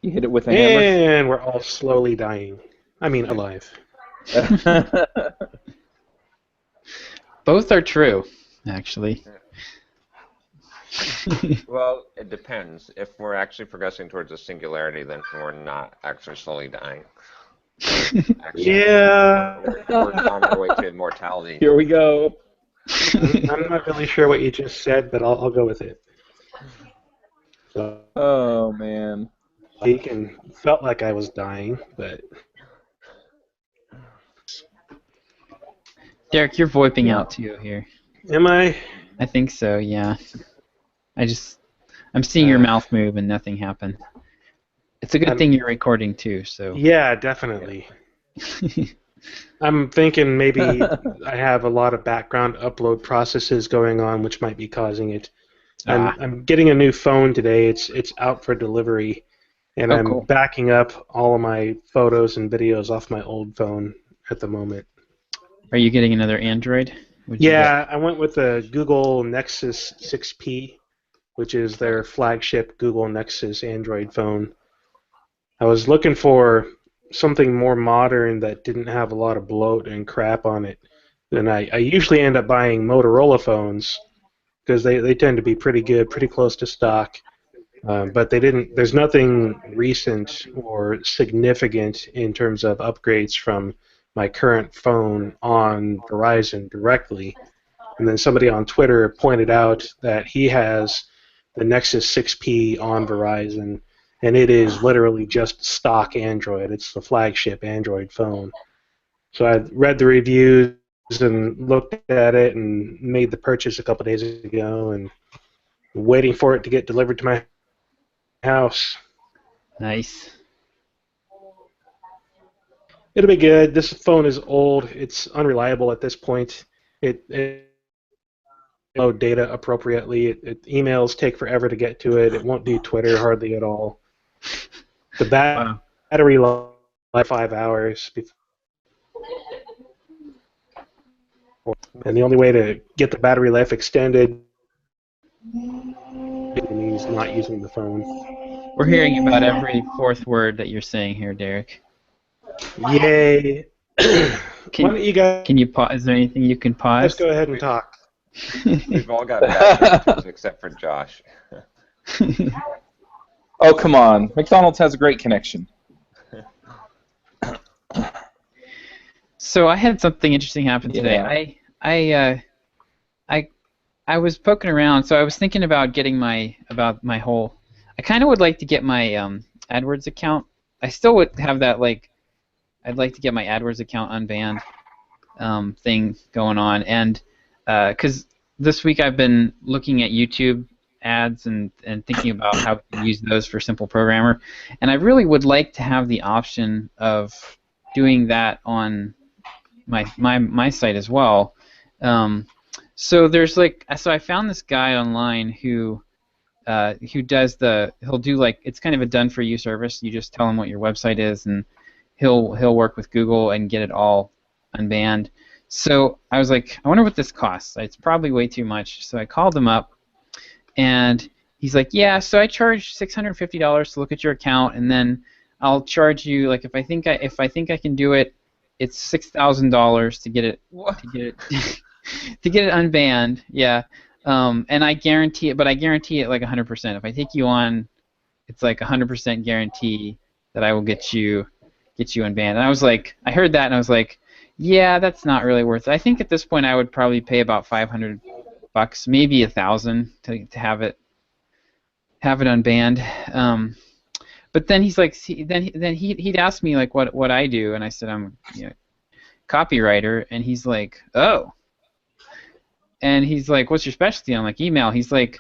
You hit it with a hammer. And we're all slowly dying. I mean, alive. Both are true, actually. Well, it depends. If we're actually progressing towards a singularity, then we're not actually slowly dying. Actually, Yeah. we're on our way to immortality. Here we go. I'm not really sure what you just said, but I'll go with it. So, Oh man. and felt like I was dying, but Derek, you're VoIPing out too here. am I? I think so, yeah. I'm seeing your mouth move and nothing happened. It's a good thing you're recording too, so. Yeah, definitely. I'm thinking maybe I have a lot of background upload processes going on, which might be causing it. I'm getting a new phone today. It's out for delivery, and I'm cool. backing up all of my photos and videos off my old phone at the moment. Are you getting another Android? Yeah, I went with the Google Nexus 6P, which is their flagship Google Nexus Android phone. I was looking for something more modern that didn't have a lot of bloat and crap on it. And I usually end up buying Motorola phones because they tend to be pretty good, pretty close to stock. But there's nothing recent or significant in terms of upgrades from my current phone on Verizon directly. And then somebody on Twitter pointed out that he has the Nexus 6P on Verizon, and it is literally just stock Android. It's the flagship Android phone. So I read the reviews and looked at it and made the purchase a couple days ago, and waiting for it to get delivered to my house. Nice. It'll be good. This phone is old. It's unreliable at this point. It load data appropriately. Emails take forever to get to it. It won't do Twitter hardly at all. The battery life 5 hours. And the only way to get the battery life extended is not using the phone. We're hearing about every fourth word that you're saying here, Derek. Yay! Why don't you guys? Can you pause? Is there anything you can pause? Let's go ahead and talk. We've all got bad connections except for Josh. Oh, come on. McDonald's has a great connection. So I had something interesting happen today. I was poking around, so I was thinking about getting my whole. I kind of would like to get my AdWords account. I still would have that I'd like to get my AdWords account unbanned thing going on, and because this week I've been looking at YouTube ads and thinking about how to use those for Simple Programmer, and I really would like to have the option of doing that on my site as well. So there's so I found this guy online who does he'll do it's kind of a done for you service. You just tell him what your website is, and he'll work with Google and get it all unbanned. So I was like, I wonder what this costs. It's probably way too much. So I called him up, and he's like, yeah, so I charge $650 to look at your account, and then I'll charge you if I think I can do it, it's $6,000 to get it to get it unbanned. Yeah, and I guarantee it, but I guarantee it 100%. If I take you on, it's 100% guarantee that I will get you unbanned. And I was like, I heard that, and I was like, yeah, that's not really worth it. I think at this point I would probably pay about $500, maybe $1,000 to have it unbanned. But then he's like, then he'd ask me what I do, and I said I'm copywriter, and he's like, oh, and he's like, what's your specialty? I'm like, email. He's like,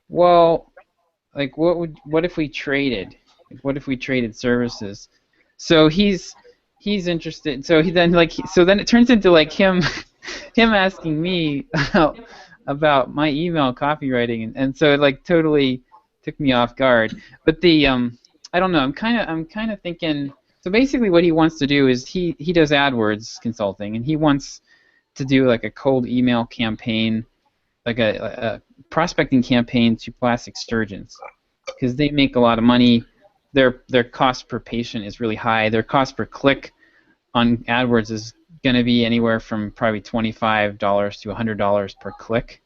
well, what if we traded? What if we traded services? So he's interested. So then it turns into him asking me about my email copywriting, and so it totally took me off guard. But I don't know. I'm kind of thinking. So basically, what he wants to do is he does AdWords consulting, and he wants to do a cold email campaign, a prospecting campaign to plastic surgeons, because they make a lot of money their cost per patient is really high. Their cost per click on AdWords is going to be anywhere from probably $25 to $100 per click.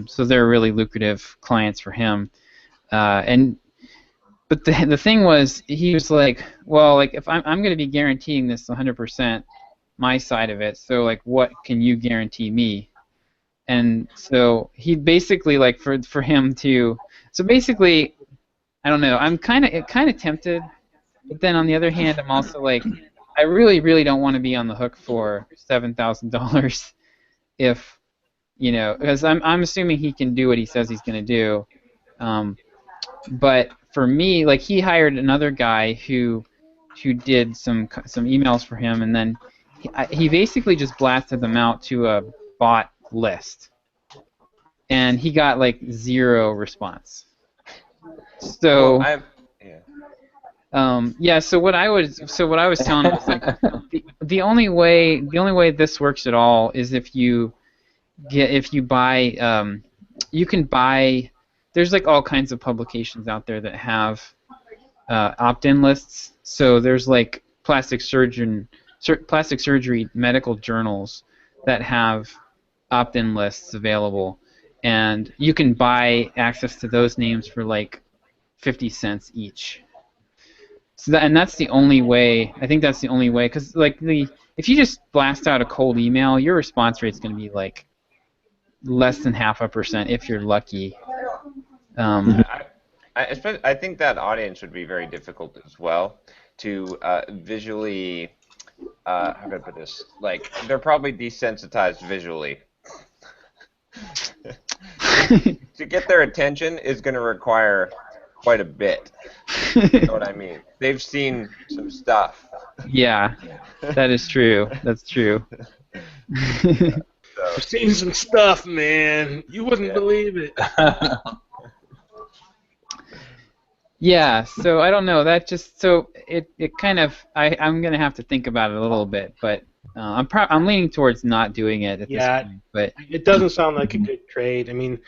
So they're really lucrative clients for him. But the thing was, he was like, well, like if I'm going to be guaranteeing this 100%, my side of it. So like, what can you guarantee me? And so he basically like for him to. So basically, I don't know. I'm kind of tempted, but then on the other hand, I'm also like, I really don't want to be on the hook for $7,000 if, because I'm assuming he can do what he says he's going to do. But for me, like he hired another guy who did some emails for him, and then he basically just blasted them out to a bot list, and he got like 0 response. So So what I was telling him was like the only way this works at all is if you buy you can buy. There's like all kinds of publications out there that have opt-in lists. So there's like plastic surgery medical journals that have opt-in lists available, and you can buy access to those names for like 50 cents each. So that's the only way. I think that's the only way, because like if you just blast out a cold email, your response rate's going to be like less than 0.5% if you're lucky. I think that audience would be very difficult as well to visually. How can I put this? Like they're probably desensitized visually. To get their attention is going to require quite a bit. You know what I mean? They've seen some stuff. Yeah, that is true. That's true. I've seen some stuff, man. You wouldn't believe it. Yeah, so I don't know. That just it kind of I'm gonna have to think about it a little bit, but I'm leaning towards not doing it at this point. But it doesn't sound like a good trade. I mean,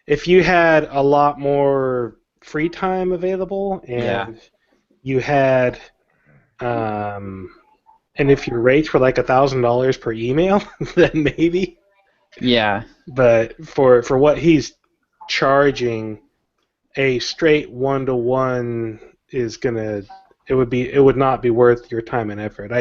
if you had a lot more free time available and you had and if your rates were like $1,000 per email, then maybe. Yeah. But for what he's charging, a straight 1-to-1 is gonna it would not be worth your time and effort.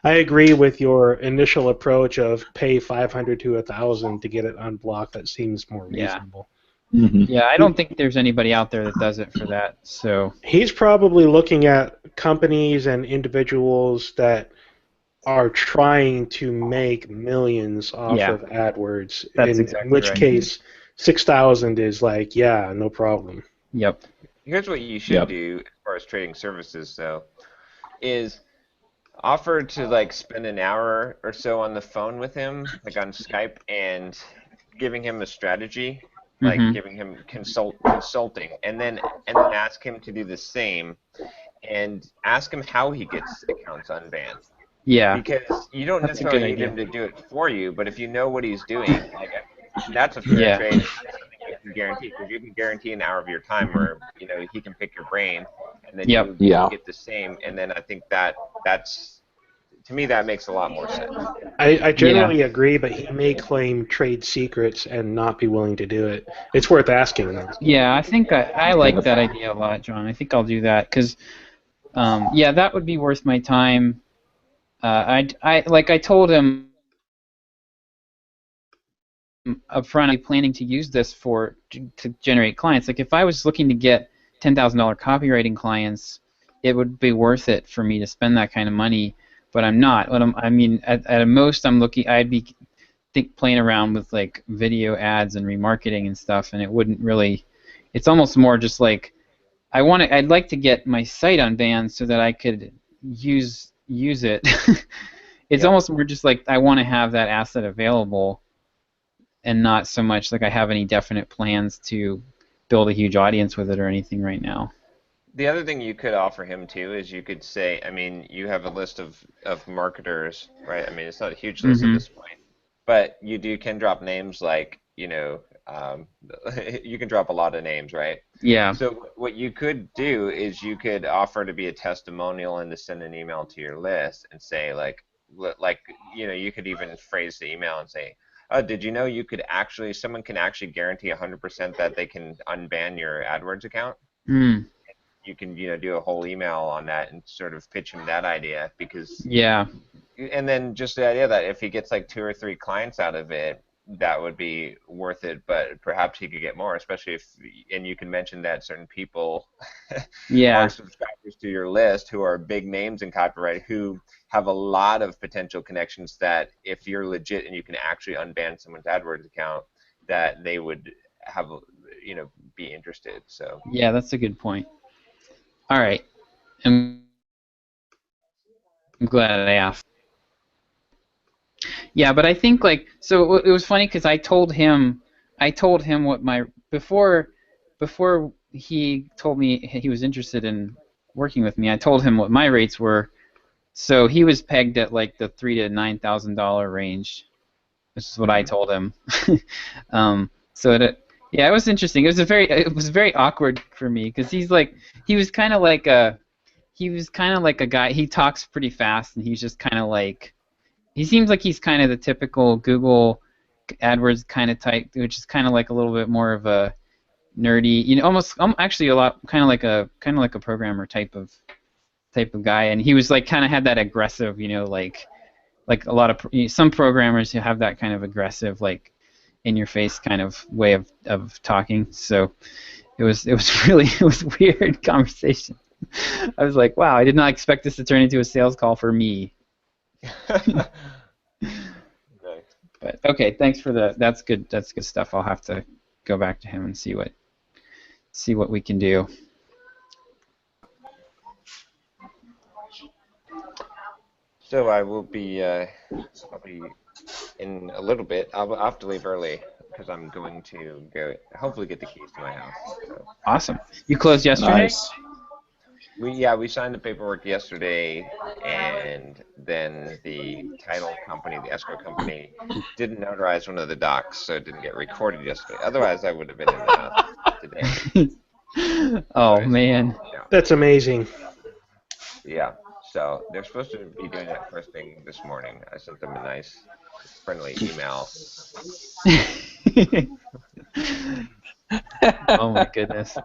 I agree with your initial approach of pay $500 to $1,000 to get it unblocked. That seems more reasonable. Yeah, I don't think there's anybody out there that does it for that. So he's probably looking at companies and individuals that are trying to make millions off of AdWords. That's in which case, 6,000 is like, yeah, no problem. Yep. Here's what you should do as far as trading services, though, is offer to like spend an hour or so on the phone with him, like on Skype, and giving him a strategy, like giving him consulting, and then ask him to do the same, and ask him how he gets accounts unbanned. Yeah. Because you don't necessarily need him to do it for you, but if you know what he's doing, like that's a fair trade. You can guarantee, because you can guarantee an hour of your time where he can pick your brain, and then you get the same. And then I think that's to me that makes a lot more sense. I generally agree, but he may claim trade secrets and not be willing to do it. It's worth asking, though. Yeah, I think I like that idea a lot, John. I think I'll do that because, that would be worth my time. I told him up front, I'm planning to use this to generate clients. Like if I was looking to get $10,000 copywriting clients, it would be worth it for me to spend that kind of money. But I'm not. At most, I'd be playing around with like video ads and remarketing and stuff, and it wouldn't really. It's almost more just like I'd like to get my site unbanned so that I could use it. It's almost more just like I want to have that asset available, and not so much like I have any definite plans to build a huge audience with it or anything right now. The other thing you could offer him too is you could say, you have a list of marketers, right? It's not a huge list at this point, but you can drop names like, you can drop a lot of names, right? Yeah. So what you could do is you could offer to be a testimonial and to send an email to your list and say like you could even phrase the email and say, oh, did you know you could actually someone can actually guarantee 100% that they can unban your AdWords account? Hmm. You can do a whole email on that and sort of pitch him that idea because Yeah. and then just the idea that if he gets like 2 or 3 clients out of it, that would be worth it. But perhaps he could get more, especially and you can mention that certain people Yeah. are subscribers to your list who are big names in copyright who have a lot of potential connections that if you're legit and you can actually unban someone's AdWords account, that they would have, be interested. So. Yeah, that's a good point. All right. I'm glad I asked. Yeah, but I think so it was funny because I told him what my before he told me he was interested in working with me. I told him what my rates were. So he was pegged at like the $3,000 to $9,000 range. This is what I told him. Yeah, it was interesting. It was very awkward for me because he was kind of like a guy. He talks pretty fast and he's just kind of like. He seems like he's kind of the typical Google AdWords kind of type, which is kind of like a little bit more of a nerdy, almost actually a lot kind of like a programmer type of guy. And he was like kind of had that aggressive, like a lot of some programmers who have that kind of aggressive, like in your face kind of way of talking. So it was weird conversation. I was like, wow, I did not expect this to turn into a sales call for me. Nice. But okay, thanks for that's good stuff. I'll have to go back to him and see what we can do. So I'll be in a little bit. I'll have to leave early because I'm going to go hopefully get the keys to my house. So. Awesome. You closed yesterday? Nice. We signed the paperwork yesterday, and then the title company, the escrow company, didn't notarize one of the docs, so it didn't get recorded yesterday. Otherwise, I would have been in the house today. Oh man. Yeah. That's amazing. Yeah. So they're supposed to be doing that first thing this morning. I sent them a nice, friendly email. Oh my goodness.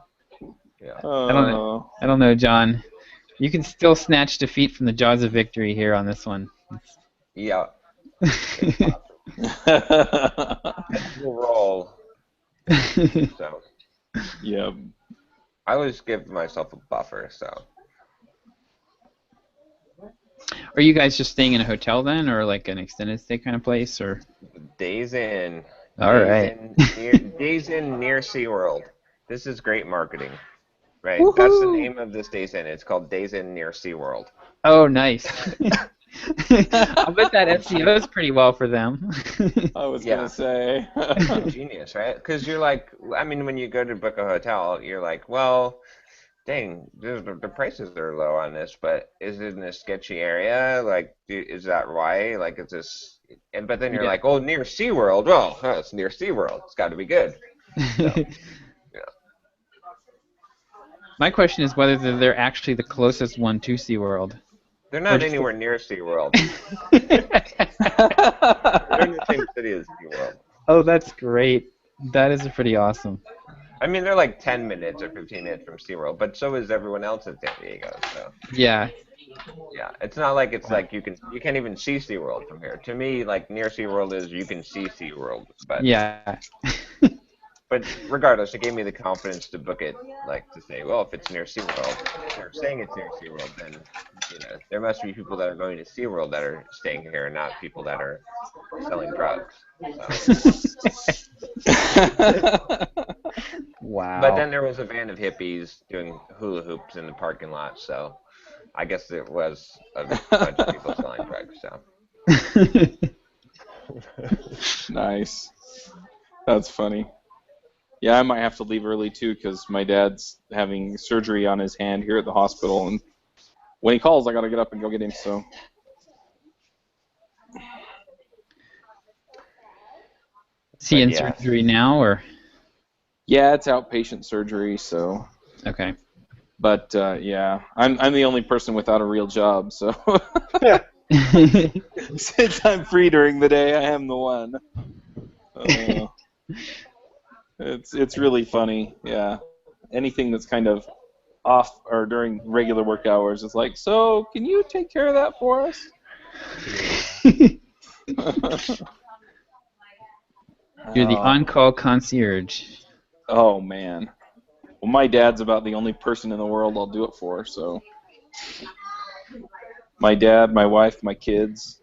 Yeah. I don't know, John. You can still snatch defeat from the jaws of victory here on this one. Yeah. We'll roll. So. Yeah. I always give myself a buffer, so. Are you guys just staying in a hotel then, or like an extended stay kind of place, or? Days in. All right. Days in near SeaWorld. This is great marketing. Right, Woohoo! That's the name of this Days In. It's called Days In near SeaWorld. Oh, nice. I'll bet that SEO is pretty well for them. I was gonna say. Genius, right? Because you're like, I mean, when you go to book a hotel, you're like, well, dang, the prices are low on this, but is it in a sketchy area? Like, is that why? Like, is this? But then you're like, oh, near SeaWorld. Well, it's near SeaWorld. It's got to be good. So, My question is whether they're actually the closest one to SeaWorld. They're not anywhere near SeaWorld. They're in the same city as SeaWorld. Oh, that's great. That is pretty awesome. I mean, they're like 10 minutes or 15 minutes from SeaWorld, but so is everyone else in San Diego. So. Yeah. Yeah, it's not like it's like you can't even see SeaWorld from here. To me, like near SeaWorld is you can see SeaWorld, but yeah. But regardless, it gave me the confidence to book it, like to say, well, if it's near SeaWorld, if they're saying it's near SeaWorld, then there must be people that are going to SeaWorld that are staying here, not people that are selling drugs. So. Wow. But then there was a band of hippies doing hula hoops in the parking lot, so I guess it was a bunch of people selling drugs. So. Nice. That's funny. Yeah, I might have to leave early too because my dad's having surgery on his hand here at the hospital, and when he calls, I gotta get up and go get him. So. Is he in surgery now, or? Yeah, it's outpatient surgery, so. Okay. But yeah, I'm the only person without a real job, so since I'm free during the day, I am the one. It's really funny, yeah. Anything that's kind of off or during regular work hours is like, so can you take care of that for us? You're the on-call concierge. Oh man. Well, my dad's about the only person in the world I'll do it for, so. My dad, my wife, my kids.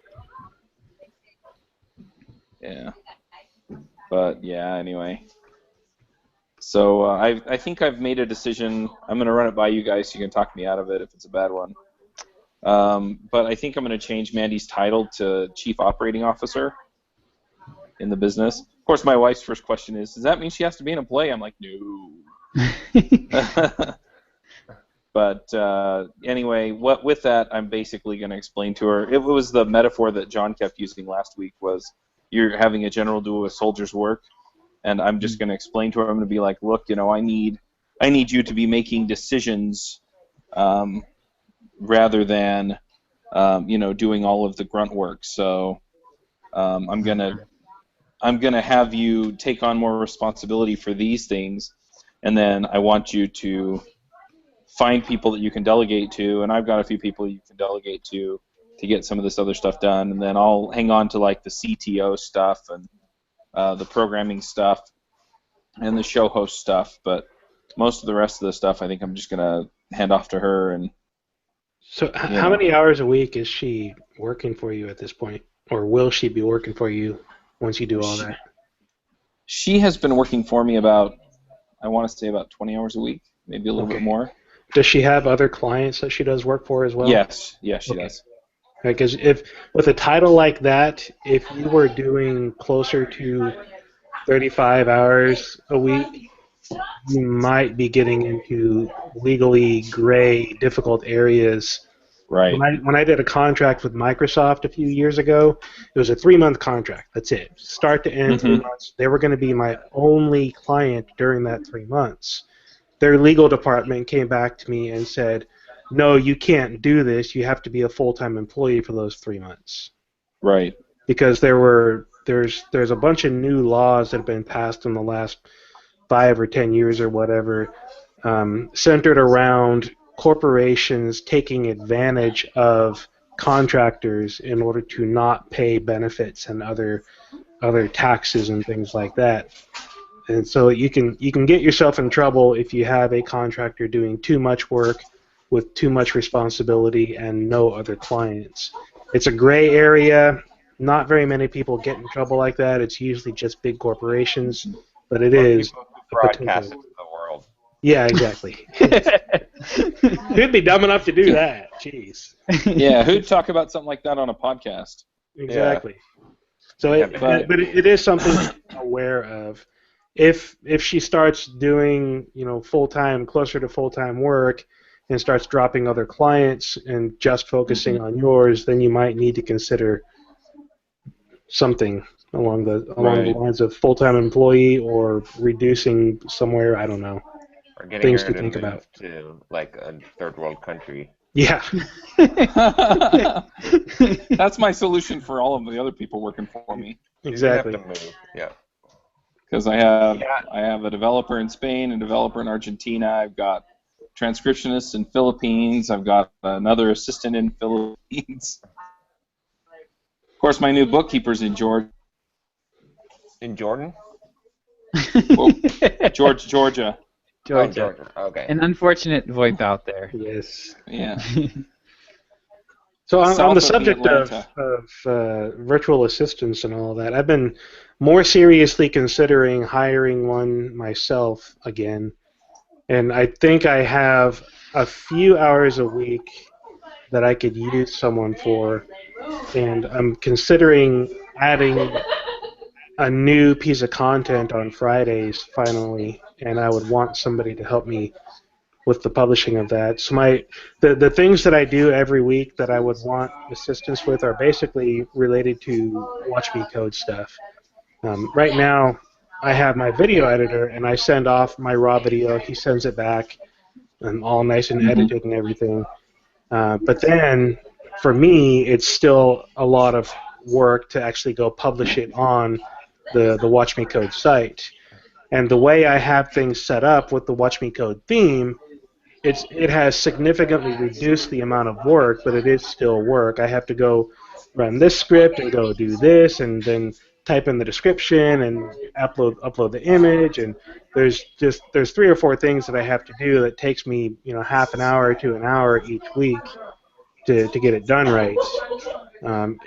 Yeah. But yeah, anyway. So I think I've made a decision. I'm going to run it by you guys so you can talk me out of it if it's a bad one. But I think I'm going to change Mandy's title to Chief Operating Officer in the business. Of course, my wife's first question is, does that mean she has to be an employee? I'm like, no. But anyway, with that, I'm basically going to explain to her. It was the metaphor that John kept using last week was you're having a general do a soldier's work. And I'm just going to explain to her, I'm going to be like, look, I need you to be making decisions rather than, doing all of the grunt work. So I'm going to have you take on more responsibility for these things, and then I want you to find people that you can delegate to, and I've got a few people you can delegate to get some of this other stuff done, and then I'll hang on to like the CTO stuff and the programming stuff and the show host stuff, but most of the rest of the stuff I think I'm just going to hand off to her. And so how many hours a week is she working for you at this point, or will she be working for you once you do all that? She has been working for me about 20 hours a week, maybe a little bit more. Does she have other clients that she does work for as well? Yes, she does. Because if with a title like that, if you were doing closer to 35 hours a week, you might be getting into legally gray, difficult areas. Right. When I did a contract with Microsoft a few years ago, it was a 3-month contract. That's it. Start to end, 3 months. They were going to be my only client during that 3 months. Their legal department came back to me and said, no, you can't do this. You have to be a full-time employee for those 3 months. Right. Because there's a bunch of new laws that have been passed in the last 5 or 10 years or whatever, centered around corporations taking advantage of contractors in order to not pay benefits and other taxes and things like that. And so you can get yourself in trouble if you have a contractor doing too much work with too much responsibility and no other clients. It's a gray area. Not very many people get in trouble like that. It's usually just big corporations, but it is broadcast it to the world. Yeah, exactly. Who'd be dumb enough to do that? Jeez. Yeah, who'd talk about something like that on a podcast? Exactly. Yeah. So, but it is something to be aware of. If she starts doing closer to full-time work and starts dropping other clients and just focusing on yours, then you might need to consider something along the lines of full-time employee or reducing somewhere. I don't know. Or getting things her to think about to like a third world country. Yeah. That's my solution for all of the other people working for me. Exactly. You have to move. Yeah. Because I have a developer in Spain, a developer in Argentina. I've got transcriptionists in Philippines. I've got another assistant in Philippines. Of course, my new bookkeeper's in Georgia. In Jordan? Well, Georgia. Oh, Georgia. Okay. An unfortunate VoIP out there. Yes. Yeah. So on the South subject of virtual assistants and all that, I've been more seriously considering hiring one myself again. And I think I have a few hours a week that I could use someone for. And I'm considering adding a new piece of content on Fridays finally, and I would want somebody to help me with the publishing of that. So the things that I do every week that I would want assistance with are basically related to Watch Me Code stuff. Right now, I have my video editor, and I send off my raw video. He sends it back, all nice and Mm-hmm. edited and everything. But then, for me, it's still a lot of work to actually go publish it on the Watch Me Code site. And the way I have things set up with the Watch Me Code theme, it has significantly reduced the amount of work, but it is still work. I have to go run this script and go do this, and then type in the description and upload the image, and there's 3 or 4 things that I have to do that takes me half an hour to an hour each week to get it done right. Um,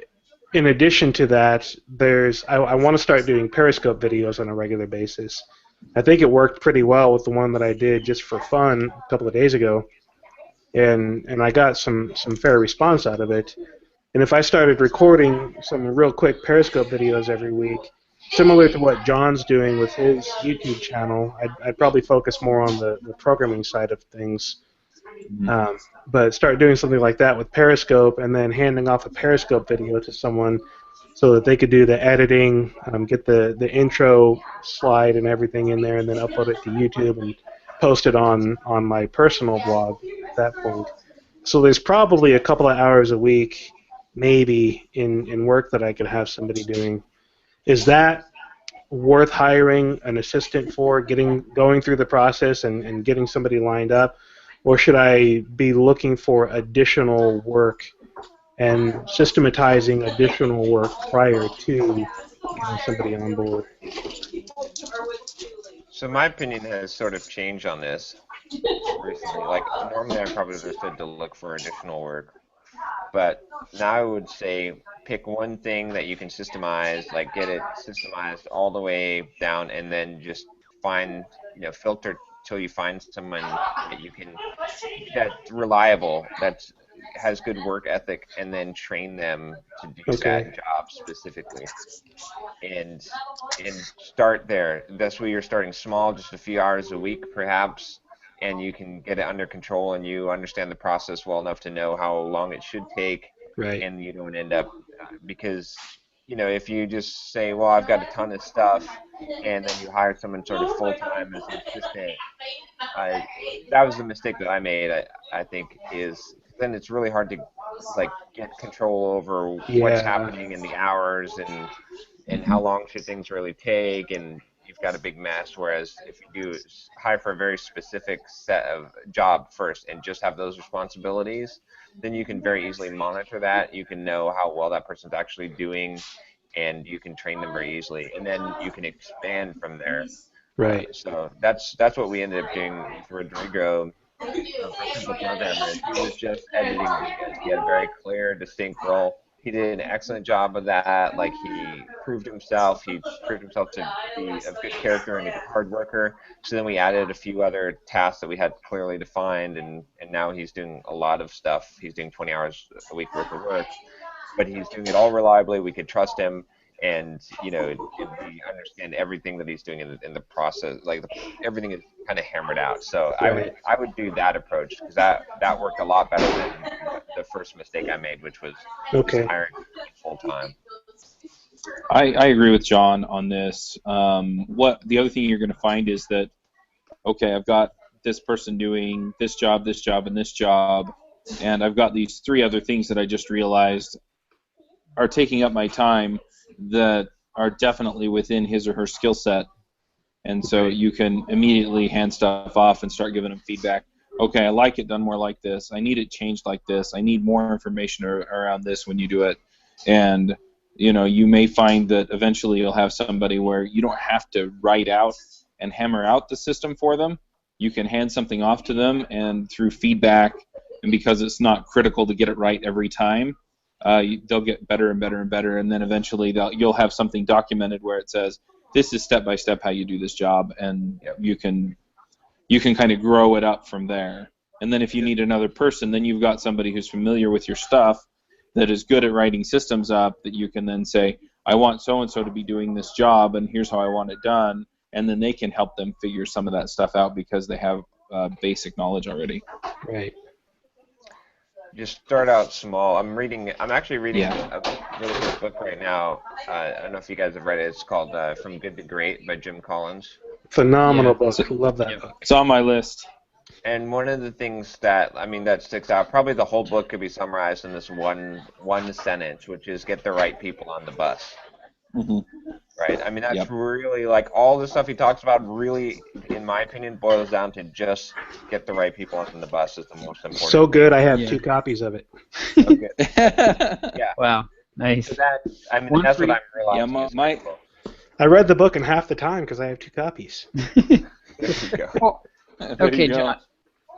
in addition to that, I want to start doing Periscope videos on a regular basis. I think it worked pretty well with the one that I did just for fun a couple of days ago, and I got some fair response out of it. And if I started recording some real quick Periscope videos every week, similar to what John's doing with his YouTube channel, I'd probably focus more on the programming side of things. But start doing something like that with Periscope, and then handing off a Periscope video to someone so that they could do the editing, get the intro slide and everything in there, and then upload it to YouTube and post it on my personal blog at that point. So there's probably a couple of hours a week, maybe, in work that I could have somebody doing. Is that worth hiring an assistant for, going through the process and getting somebody lined up? Or should I be looking for additional work and systematizing additional work prior to getting somebody on board? So my opinion has sort of changed on this recently. Like normally I probably would have said to look for additional work, but now I would say pick one thing that you can systemize, like get it systemized all the way down, and then just find, filter till you find someone that you can, that's reliable, that has good work ethic, and then train them to do Okay. that job specifically. And start there. That's where you're starting small, just a few hours a week perhaps, and you can get it under control and you understand the process well enough to know how long it should take, Right. and you don't end up because if you just say, well, I've got a ton of stuff, and then you hire someone sort of full time as an assistant, I that was the mistake that I made. I think is then it's really hard to like get control over what's Yeah. happening in the hours and how long should things really take, and you've got a big mess. Whereas if you do hire for a very specific set of job first and just have those responsibilities, then you can very easily monitor that. You can know how well that person's actually doing, and you can train them very easily, and then you can expand from there. Right. So that's what we ended up doing with Rodrigo for Entreprogrammers. He was just editing videos. He had a very clear, distinct role. He did an excellent job of that. Like he proved himself. He proved himself to be a good character and a good hard worker. So then we added a few other tasks that we had clearly defined, and now he's doing a lot of stuff. He's doing 20 hours a week worth of work, but he's doing it all reliably. We could trust him, and we understand everything that he's doing in the process. Like everything is kind of hammered out. So Right. I would do that approach because that worked a lot better than the first mistake I made, which was just Okay. hiring full time. I agree with John on this. What the other thing you're going to find is that, okay, I've got this person doing this job, and this job, and I've got these 3 other things that I just realized are taking up my time that are definitely within his or her skill set. And so you can immediately hand stuff off and start giving them feedback. Okay, I like it done more like this. I need it changed like this. I need more information around this when you do it. And you may find that eventually you'll have somebody where you don't have to write out and hammer out the system for them. You can hand something off to them, and through feedback, and because it's not critical to get it right every time, they'll get better and better and better, and then eventually you'll have something documented where it says, this is step by step how you do this job, and Yep. you can kind of grow it up from there. And then if you need another person, then you've got somebody who's familiar with your stuff that is good at writing systems up, that you can then say, I want so-and-so to be doing this job, and here's how I want it done, and then they can help them figure some of that stuff out because they have basic knowledge already. Right. Just start out small. I'm actually reading Yeah. a really good book right now. I don't know if you guys have read it. It's called From Good to Great by Jim Collins. Phenomenal Yeah. book. Love that Yep. book. It's on my list. And one of the things that that sticks out, probably the whole book could be summarized in this one sentence, which is get the right people on the bus. Hmm. Right? I mean, that's Yep. really like all the stuff he talks about. Really, in my opinion, boils down to just get the right people on the bus is the most important So thing. good, I have Yeah. 2 copies of it. Okay. Wow. Nice. So that One that's for what I'm Yeah, realizing is my critical. I read the book in half the time because I have 2 copies. There you go. Well, there okay, you go.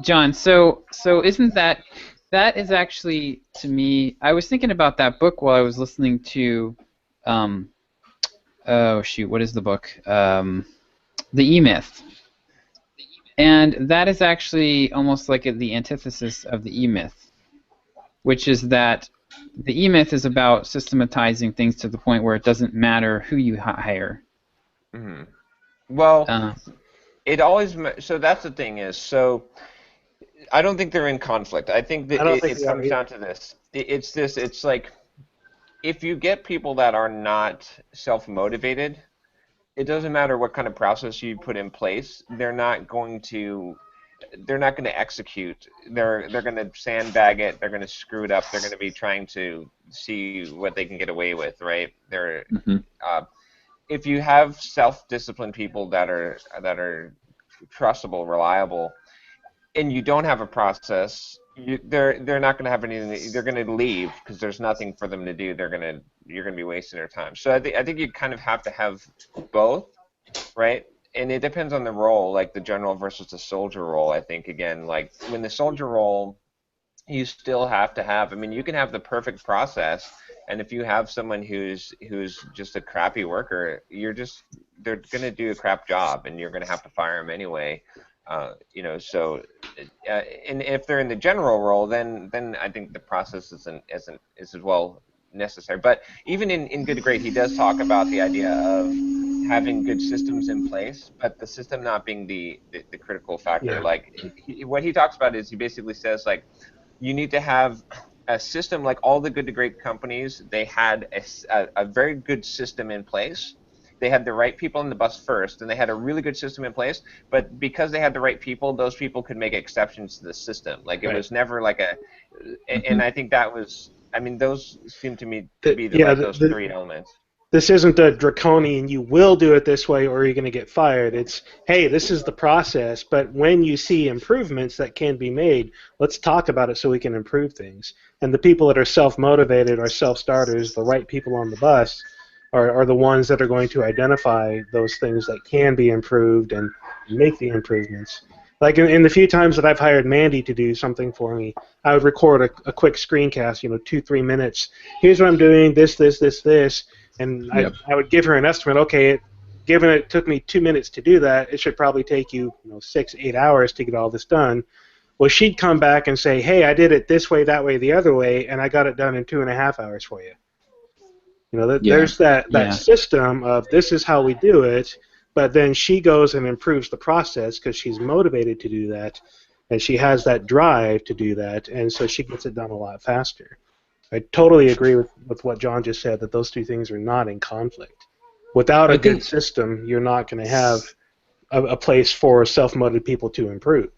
John. So isn't that is actually to me? I was thinking about that book while I was listening to, oh shoot, what is the book? The E-Myth. And that is actually almost like the antithesis of the E-Myth, which is that the E-Myth is about systematizing things to the point where it doesn't matter who you hire. Hmm. Well, Uh, it always so that's the thing is so I don't think they're in conflict. I think that I don't think it they are comes either. down to this. It's like if you get people that are not self-motivated, it doesn't matter what kind of process you put in place, they're not going to execute. They're going to sandbag it. They're going to screw it up. They're going to be trying to see what they can get away with, right? Hmm. Uh, if you have self-disciplined people that are trustable, reliable, and you don't have a process, they're not going to have anything. They're going to leave because there's nothing for them to do. You're going to be wasting their time. So I think you kind of have to have both, right? And it depends on the role, like the general versus the soldier role. I think again, like when the soldier role, you still have to have. I mean, you can have the perfect process, and if you have someone who's just a crappy worker, they're going to do a crap job, and you're going to have to fire them anyway. So and if they're in the general role, then I think the process isn't as well necessary. But even in Good to Great, he does talk about the idea of having good systems in place, but the system not being the critical factor. Yeah. Like what he talks about is he basically says like you need to have a system like all the Good to Great companies. They had a very good system in place. They had the right people on the bus first, and they had a really good system in place. But because they had the right people, those people could make exceptions to the system. Like it Right. was never like and I think that was. I mean, those seem to me to be Yeah, those three elements. this isn't a draconian, you will do it this way or you're going to get fired. It's, hey, this is the process, but when you see improvements that can be made, let's talk about it so we can improve things. And the people that are self-motivated or self-starters, the right people on the bus, are the ones that are going to identify those things that can be improved and make the improvements. Like in the few times that I've hired Mandy to do something for me, I would record a quick screencast, 2-3 minutes. Here's what I'm doing, this, and Yep. I would give her an estimate. Okay, given it took me 2 minutes to do that, it should probably take you 6-8 hours to get all this done. Well, she'd come back and say, hey, I did it this way, that way, the other way, and I got it done in 2.5 hours for you. Yeah. There's that Yeah. system of this is how we do it, but then she goes and improves the process because she's motivated to do that, and she has that drive to do that, and so she gets it done a lot faster. I totally agree with what John just said, that those two things are not in conflict. Without a good system, you're not going to have a place for self-motivated people to improve.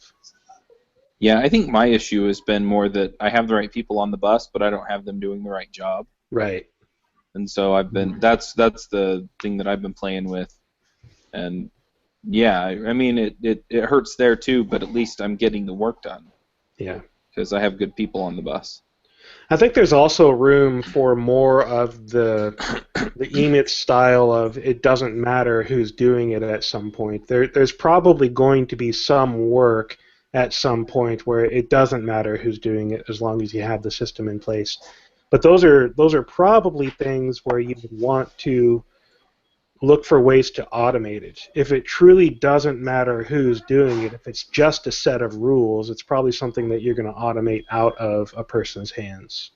Yeah, I think my issue has been more that I have the right people on the bus, but I don't have them doing the right job. Right. And so I've been that's the thing that I've been playing with. And yeah, I mean it hurts there too, but at least I'm getting the work done. Yeah. Because I have good people on the bus. I think there's also room for more of the E-Myth style of it doesn't matter who's doing it at some point. There's probably going to be some work at some point where it doesn't matter who's doing it as long as you have the system in place. But those are probably things where you would want to look for ways to automate it. If it truly doesn't matter who's doing it, if it's just a set of rules, it's probably something that you're going to automate out of a person's hands.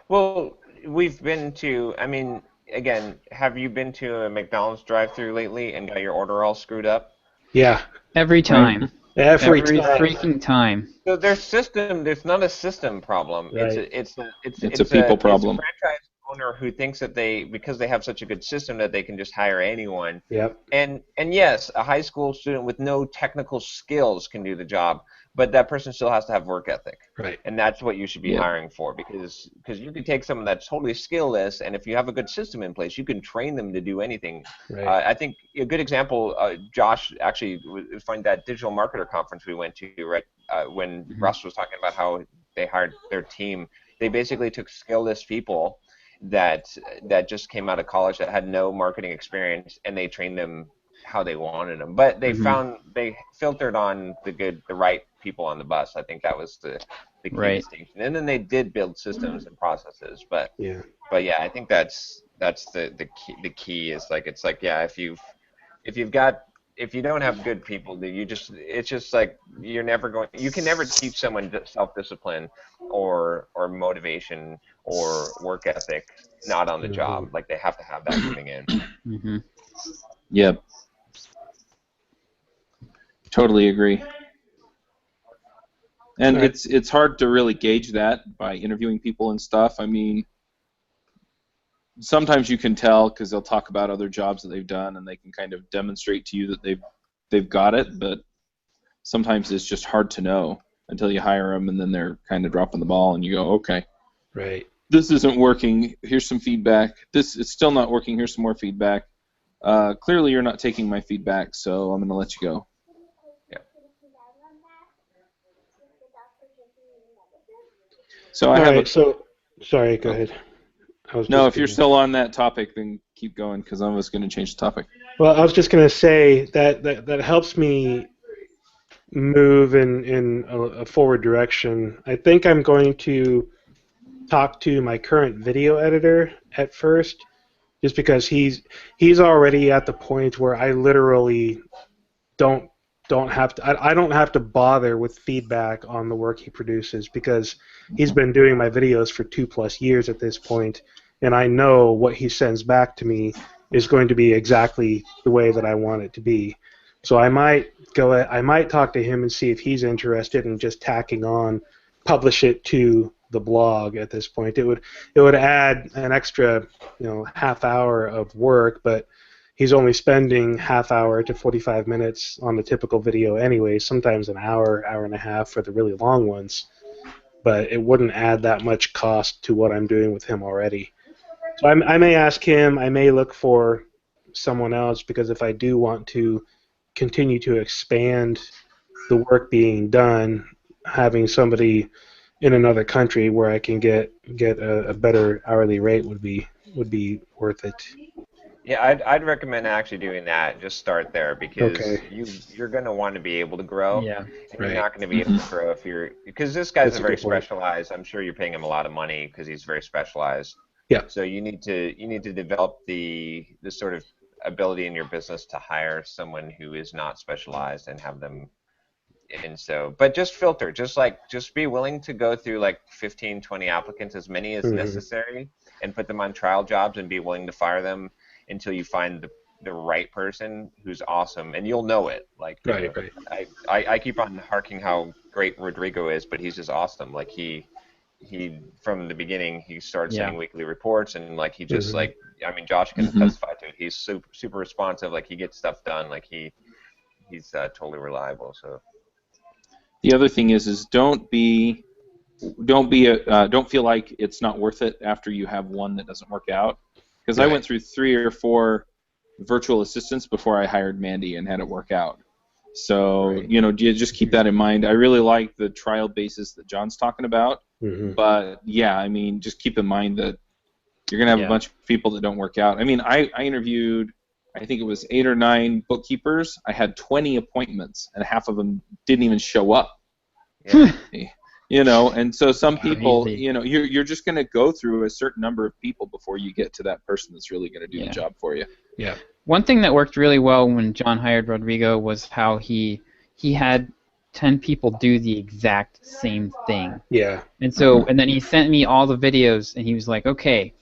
Well, we've been to. I mean, again, have you been to a McDonald's drive-thru lately and got your order all screwed up? Yeah. Every time. Every Every time. freaking time. So there's not a system problem. Right. It's a people problem. It's a franchise owner who thinks that because they have such a good system that they can just hire anyone. Yep. And yes, a high school student with no technical skills can do the job, but that person still has to have work ethic. Right. And that's what you should be hiring for, because you can take someone that's totally skillless, and if you have a good system in place, you can train them to do anything. Right. I think a good example, Josh, actually, find that digital marketer conference we went to, right, when Russ was talking about how they hired their team. They basically took skillless people that just came out of college that had no marketing experience, and they trained them how they wanted them. But they they filtered on the right people on the bus. I think that was the key distinction. And then they did build systems and processes. But yeah, I think that's the key. The key is like, it's like, yeah, if you don't have good people, it's just like you can never teach someone self-discipline or motivation or work ethic not on the job. Like, they have to have that coming in. Yep. Totally agree. And it's hard to really gauge that by interviewing people and stuff. I mean, sometimes you can tell because they'll talk about other jobs that they've done, and they can kind of demonstrate to you that they've got it. But sometimes it's just hard to know until you hire them, and then they're kind of dropping the ball, and you go, okay, right, this isn't working. Here's some feedback. This is still not working. Here's some more feedback. Clearly, you're not taking my feedback, so I'm going to let you go. So sorry, go ahead. No, if you're still on that topic, then keep going, because I was going to change the topic. Well, I was just going to say that helps me move in a forward direction. I think I'm going to talk to my current video editor at first, just because he's already at the point where I literally don't have to I don't have to bother with feedback on the work he produces, because he's been doing my videos for 2+ years at this point, and I know what he sends back to me is going to be exactly the way that I want it to be. So I might talk to him and see if he's interested in just tacking on, publish it to the blog at this point. It would add an extra, half hour of work, but he's only spending half hour to 45 minutes on the typical video anyway, sometimes an hour, hour and a half for the really long ones. But it wouldn't add that much cost to what I'm doing with him already. So I may ask him, I may look for someone else, because if I do want to continue to expand the work being done, having somebody in another country where I can get a better hourly rate would be worth it. Yeah, I'd recommend actually doing that. Just start there, because you're going to want to be able to grow. Yeah, and you're not going to be able to grow because this guy's very specialized. I'm sure you're paying him a lot of money because he's very specialized. Yeah. So you need to develop the sort of ability in your business to hire someone who is not specialized and have them. And so, but just filter, just be willing to go through like 15, 20 applicants, as many as necessary, and put them on trial jobs, and be willing to fire them until you find the right person who's awesome, and you'll know it. Like, right. I keep on harking how great Rodrigo is, but he's just awesome. Like, he from the beginning, he started sending weekly reports, and like he just like, I mean, Josh can testify to it. He's super responsive. Like, he gets stuff done. Like, he's totally reliable. So the other thing is don't feel like it's not worth it after you have one that doesn't work out. Because I went through 3 or 4 virtual assistants before I hired Mandy and had it work out. So, you just keep that in mind. I really like the trial basis that John's talking about. But, yeah, I mean, just keep in mind that you're going to have a bunch of people that don't work out. I mean, I interviewed, I think it was 8 or 9 bookkeepers. I had 20 appointments, and half of them didn't even show up. Yeah. And so some people, you're just going to go through a certain number of people before you get to that person that's really going to do the job for you. Yeah. One thing that worked really well when John hired Rodrigo was how he had 10 people do the exact same thing. Yeah. And so, and then he sent me all the videos, and he was like, okay,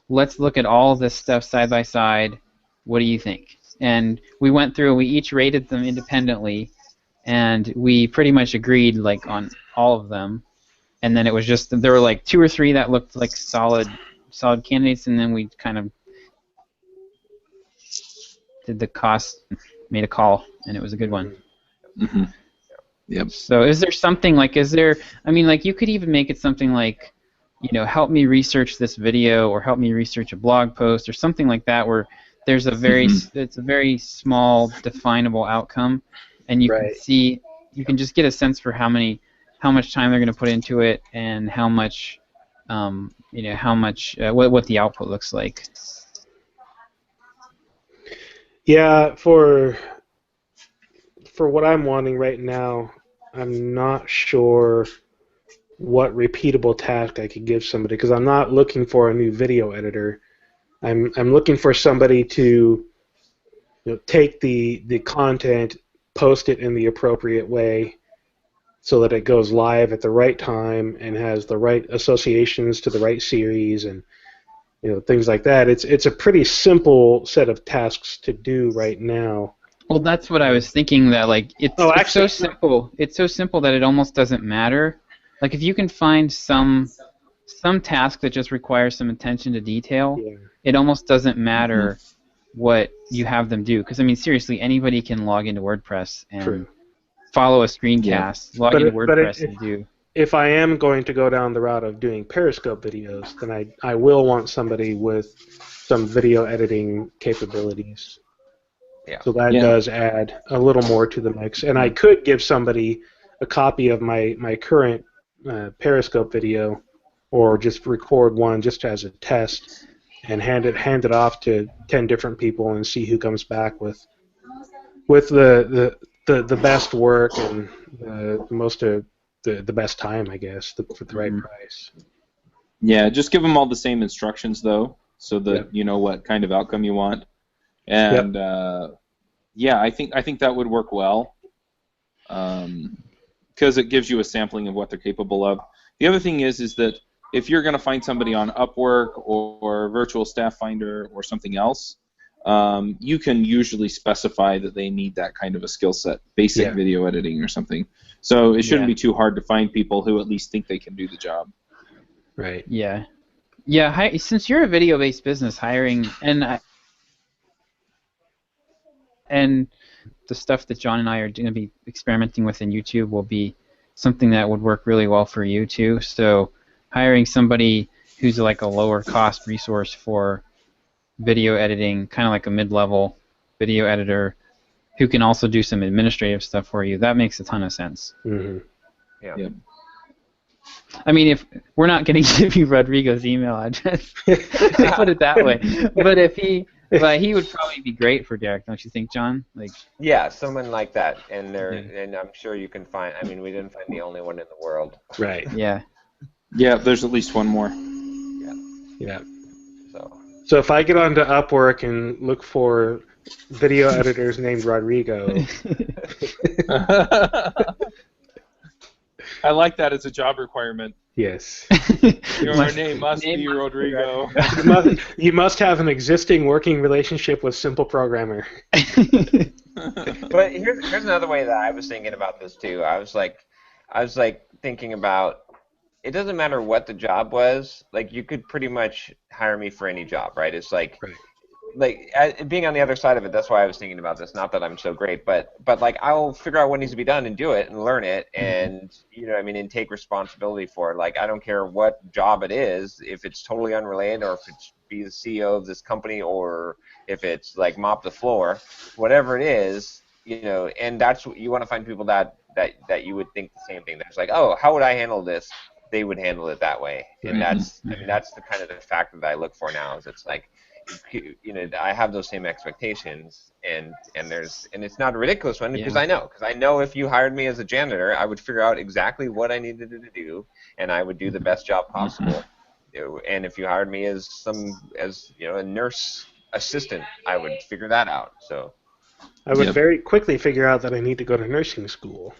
let's look at all this stuff side by side. What do you think? And we went through, we each rated them independently, and we pretty much agreed like on all of them. And then it was just, there were like 2 or 3 that looked like solid solid candidates, and then we kind of did the cost, made a call, and it was a good one. Mm-hmm. Yep. So is there something like, I mean, like you could even make it something like, help me research this video, or help me research a blog post, or something like that, where there's it's a very small definable outcome, and you can see, you can just get a sense for how much time they're going to put into it, and how much, what the output looks like. Yeah, for what I'm wanting right now, I'm not sure what repeatable task I could give somebody, because I'm not looking for a new video editor. I'm looking for somebody to take the content, post it in the appropriate way, so that it goes live at the right time and has the right associations to the right series, and things like that. It's a pretty simple set of tasks to do right now. Well, that's what I was thinking, that like it's so simple. It's so simple that it almost doesn't matter. Like if you can find some task that just requires some attention to detail, it almost doesn't matter what you have them do. Because I mean, seriously, anybody can log into WordPress and follow a screencast, log into WordPress and do. If I am going to go down the route of doing Periscope videos, then I will want somebody with some video editing capabilities. Yeah. So that does add a little more to the mix. And I could give somebody a copy of my current Periscope video, or just record one just as a test and hand it off to 10 different people and see who comes back with the best work and the best time, I guess, for the right price. Yeah, just give them all the same instructions, though, so that you know what kind of outcome you want. And I think that would work well, because it gives you a sampling of what they're capable of. The other thing is that if you're going to find somebody on Upwork or Virtual Staff Finder or something else, you can usually specify that they need that kind of a skill set, basic video editing or something. So it shouldn't be too hard to find people who at least think they can do the job. Right. Yeah. Yeah. Since you're a video-based business, hiring and the stuff that John and I are going to be experimenting with in YouTube will be something that would work really well for you too. So hiring somebody who's like a lower cost resource for video editing, kind of like a mid-level video editor who can also do some administrative stuff for you, that makes a ton of sense. Mm-hmm. Yeah. I mean, if we're not going to give you Rodrigo's email address, put it that way. But he would probably be great for Derek, don't you think, John? Like. Yeah, someone like that, and and I'm sure you can find. I mean, we didn't find the only one in the world. Right. Yeah. Yeah, there's at least one more. Yeah. So if I get onto Upwork and look for video editors named Rodrigo. I like that as a job requirement. Yes. Your name must be Rodrigo. You must have an existing working relationship with Simple Programmer. But here's another way that I was thinking about this too. I was like thinking about, it doesn't matter what the job was. Like, you could pretty much hire me for any job, right? It's like, being on the other side of it. That's why I was thinking about this. Not that I'm so great, but like, I'll figure out what needs to be done and do it and learn it, and and take responsibility for it. Like, I don't care what job it is, if it's totally unrelated, or if it's be the CEO of this company, or if it's like mop the floor, whatever it is, and that's what you want to find, people that you would think the same thing. That's like, oh, how would I handle this? They would handle it that way, and that's the kind of the factor that I look for now. Is it's like, I have those same expectations, and it's not a ridiculous one, because I know if you hired me as a janitor, I would figure out exactly what I needed to do, and I would do the best job possible. And if you hired me as a nurse assistant, I would figure that out. So I would very quickly figure out that I need to go to nursing school.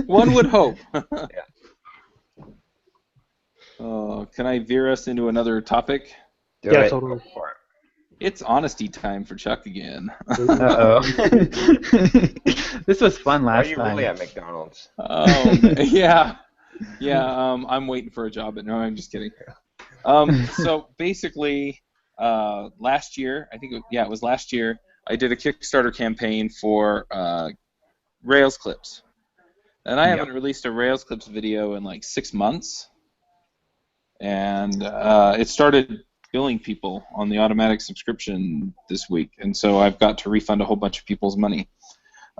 One would hope. Yeah. Can I veer us into another topic? Yeah, totally. It's honesty time for Chuck again. Uh-oh. This was fun last time. Are you really at McDonald's? Yeah. Yeah, I'm waiting for a job, but no, I'm just kidding. So basically, last year, I think, it was last year, I did a Kickstarter campaign for Rails clips. And I haven't released a Rails clips video in like 6 months. And it started billing people on the automatic subscription this week. And so I've got to refund a whole bunch of people's money.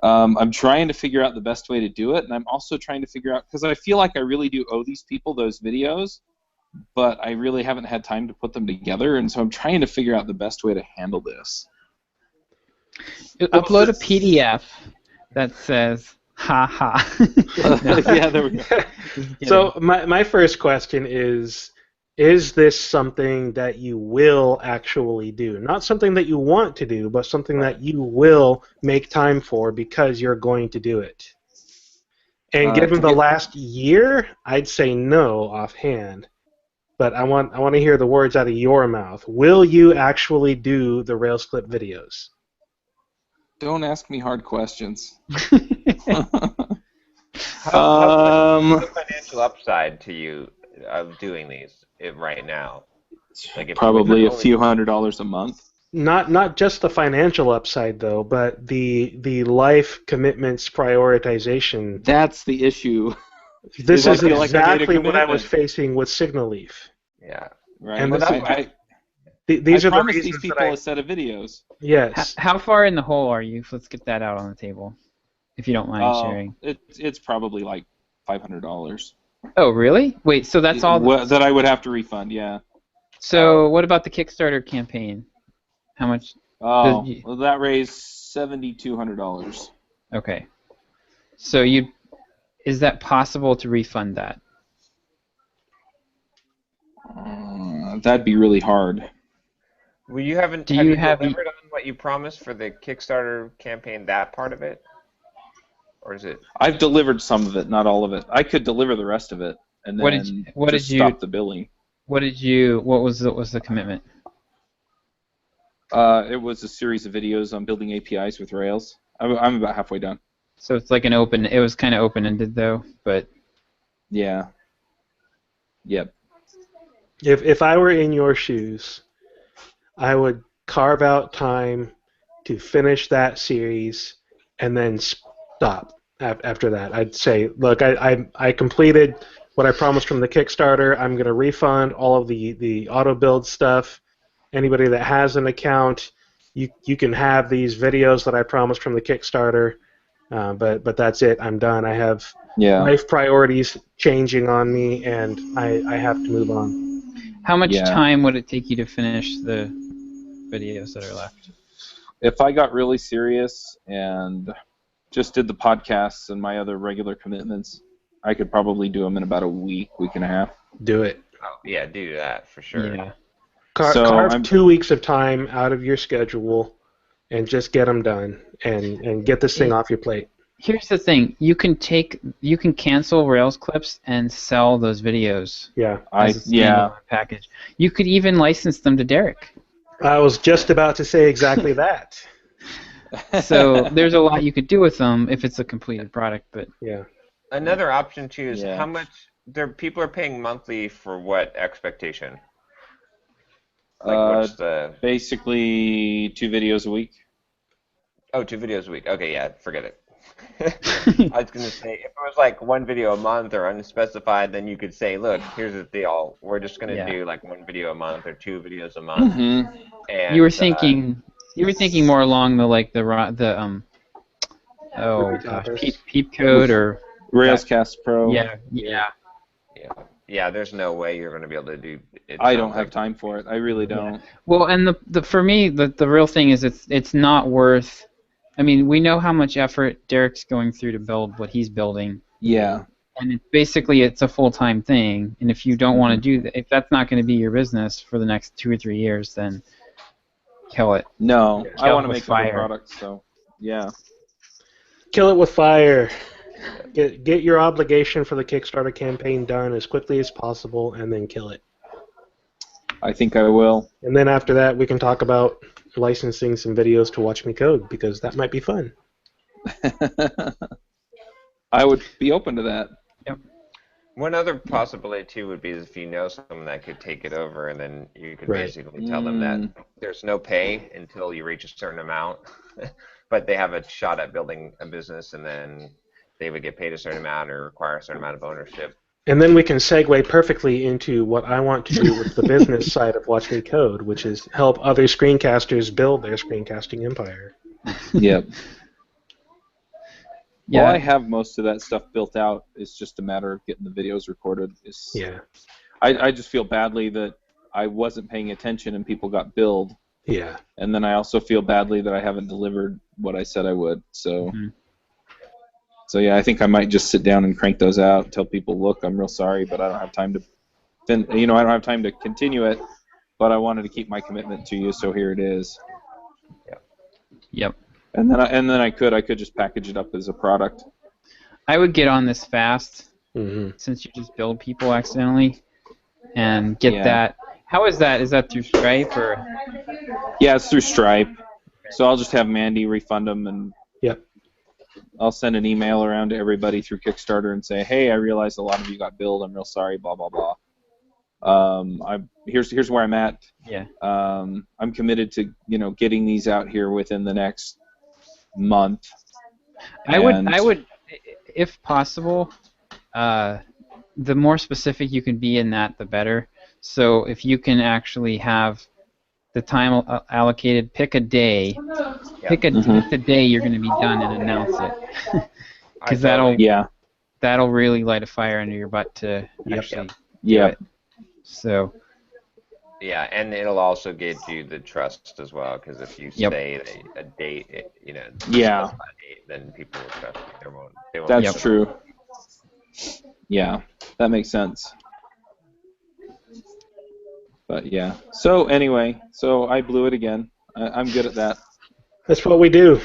I'm trying to figure out the best way to do it, and I'm also trying to figure out, because I feel like I really do owe these people those videos, but I really haven't had time to put them together, and so I'm trying to figure out the best way to handle this. Upload a PDF that says, ha ha. Yeah, there we go. So my first question is this something that you will actually do? Not something that you want to do, but something that you will make time for because you're going to do it. And given the last year, I'd say no offhand. But I want to hear the words out of your mouth. Will you actually do the Rails clip videos? Don't ask me hard questions. What's the financial upside to you of doing these right now? Like Probably a few $100s a month. Not just the financial upside though, but the life commitments prioritization. That's the issue. This is I feel like I made a exactly what I was commitment. facing with Signal Leaf. Yeah. Right. And These are the promised reasons these people a set of videos. Yes. How far in the hole are you? Let's get that out on the table, if you don't mind sharing. It's probably like $500. Oh, really? Wait, so that's all that I would have to refund, yeah. So what about the Kickstarter campaign? How much? Well, that raised $7,200. Okay. So is that possible to refund that? That'd be really hard. Well, you haven't. Have you delivered on what you promised for the Kickstarter campaign? That part of it, or is it? I've delivered some of it, not all of it. I could deliver the rest of it, and then stop the billing. What was the commitment? It was a series of videos on building APIs with Rails. I'm about halfway done. So it's like it was kind of open-ended though, but. Yeah. Yep. If I were in your shoes, I would carve out time to finish that series and then stop after that. I'd say, look, I completed what I promised from the Kickstarter. I'm going to refund all of the auto build stuff. Anybody that has an account, you can have these videos that I promised from the Kickstarter, but that's it. I'm done. I have life priorities changing on me, and I have to move on. How much time would it take you to finish the videos that are left? If I got really serious and just did the podcasts and my other regular commitments, I could probably do them in about a week and a half. Do it. Oh, yeah, do that for sure. Yeah. Carve 2 weeks of time out of your schedule and just get them done and get this thing off your plate. Here's the thing: you can cancel Rails clips and sell those videos. Yeah, as a package. You could even license them to Derek. I was just about to say exactly that. So there's a lot you could do with them if it's a completed product, but yeah. Another option too is how much people are paying monthly for what expectation? Like what's the basically 2 videos a week. Oh, 2 videos a week. Okay, yeah, forget it. I was going to say, if it was like 1 video a month or unspecified, then you could say, look, here's the deal. We're just going to do like 1 video a month or 2 videos a month. Mm-hmm. And, you were thinking more along the Peep Code or Railscast Pro. Yeah, there's no way you're going to be able to do it. I don't have time for it. I really don't. Yeah. Well, and for me, the real thing is it's not worth. I mean, we know how much effort Derek's going through to build what he's building. Yeah. And it's a full-time thing. And if you don't want to do that, if that's not going to be your business for the next 2 or 3 years, then kill it. No, I want to make fire. a product, so yeah. Kill it with fire. Get your obligation for the Kickstarter campaign done as quickly as possible, and then kill it. I think I will. And then after that, we can talk about licensing some videos to watch me code, because that might be fun. I would be open to that. Yep. One other possibility too would be if you know someone that could take it over, and then you could Right. basically tell them that there's no pay until you reach a certain amount, but they have a shot at building a business, and then they would get paid a certain amount or require a certain amount of ownership. And then we can segue perfectly into what I want to do with the business side of Watch Me Code, which is help other screencasters build their screencasting empire. Yep. Yeah. Well, I have most of that stuff built out. It's just a matter of getting the videos recorded. Yeah. I just feel badly that I wasn't paying attention and people got billed. Yeah. And then I also feel badly that I haven't delivered what I said I would. So, so yeah, I think I might just sit down and crank those out. Tell people, look, I'm real sorry, but I don't have time to. Then I don't have time to continue it. But I wanted to keep my commitment to you, so here it is. Yep. And then I could just package it up as a product. I would get on this fast Mm-hmm. since you just build people accidentally and get Yeah. that. How is that? Is that through Stripe or? Yeah, it's through Stripe. So I'll just have Mandy refund them, and Yep. I'll send an email around to everybody through Kickstarter and say, hey, I realized a lot of you got billed. I'm real sorry. Blah blah blah. Here's where I'm at. Yeah. I'm committed to getting these out here within the next month. I would, if possible, the more specific you can be in that, the better. So if you can actually have the time allocated, pick a day, pick the day you're going to be done and announce it, because that'll really light a fire under your butt to actually do it. So. Yeah, and it'll also get you the trust as well, because if you say a date, then people will trust you. They won't That's true. Yeah, that makes sense. But yeah. So anyway, I blew it again. I'm good at that. That's what we do.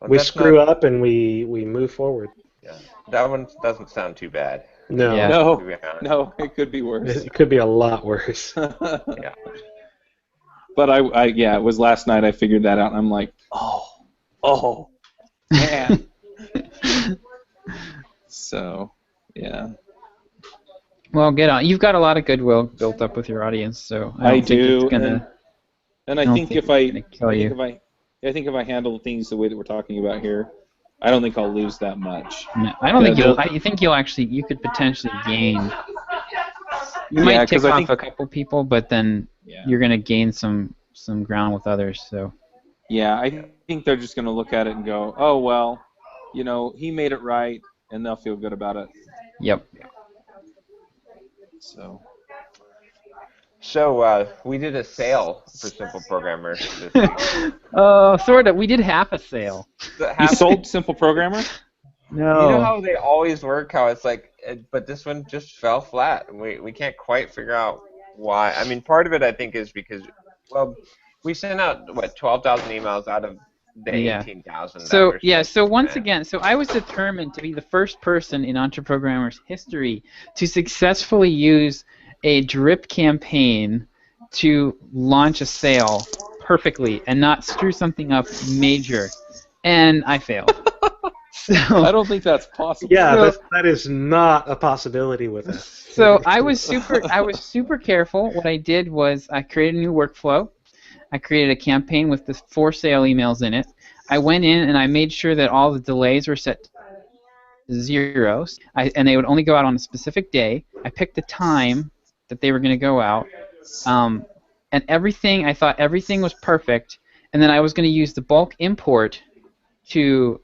Well, We screw up and we move forward. Yeah, that one doesn't sound too bad. No. Yeah. No, it could be worse. It could be a lot worse. Yeah. But it was last night I figured that out, and I'm like, oh, man. So, yeah. Well, get on. You've got a lot of goodwill built up with your audience, so I do. Think it's gonna, and I think if I think if I handle things the way that we're talking about here, I don't think I'll lose that much. No, I don't think you'll. I think you could potentially gain. You might tick off a couple people, but then you're going to gain some ground with others. So. Yeah, I think they're just going to look at it and go, oh well, he made it right, and they'll feel good about it. Yep. So we did a sale for Simple Programmer this week. Sort of. We did half a sale. You sold Simple Programmer? No. You know how they always work? How it's like, but this one just fell flat. We can't quite figure out why. I mean, part of it I think is because, well, we sent out 12,000 emails out of the 18,000. So once again, I was determined to be the first person in Entreprogrammers history to successfully use a drip campaign to launch a sale perfectly and not screw something up major, and I failed. So, I don't think that's possible. Yeah, that is not a possibility with us. So I was super careful. What I did was I created a new workflow. I created a campaign with the 4 sale emails in it. I went in and I made sure that all the delays were set to 0, and they would only go out on a specific day. I picked the time that they were going to go out, and I thought everything was perfect, and then I was going to use the bulk import to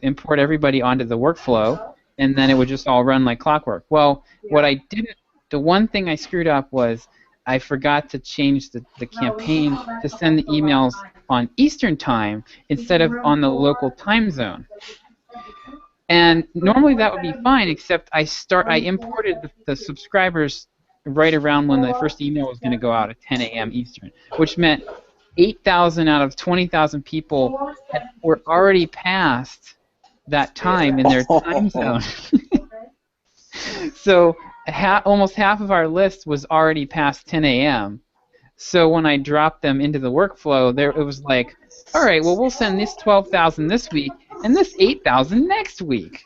import everybody onto the workflow, and then it would just all run like clockwork. Well, the one thing I screwed up was I forgot to change the campaign to send the emails on Eastern time instead of on the local time zone. And normally that would be fine, except I imported the subscribers right around when the first email was going to go out at 10 a.m. Eastern, which meant 8,000 out of 20,000 people were already past that time in their time zone. So almost half of our list was already past 10 a.m. So when I dropped them into the workflow, it was like, all right, well, we'll send this 12,000 this week and this 8,000 next week.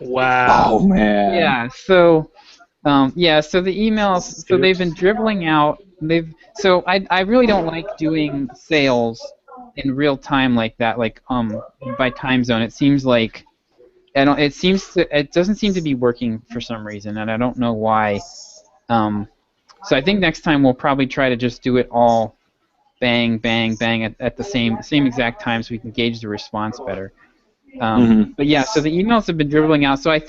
Wow. Oh man. Yeah. So. So the emails, so they've been dribbling out. So I really don't like doing sales in real time like that, like by time zone. It seems like it doesn't seem to be working for some reason, and I don't know why. So I think next time we'll probably try to just do it all bang, bang, bang at the same exact time so we can gauge the response better. But yeah, so the emails have been dribbling out. So I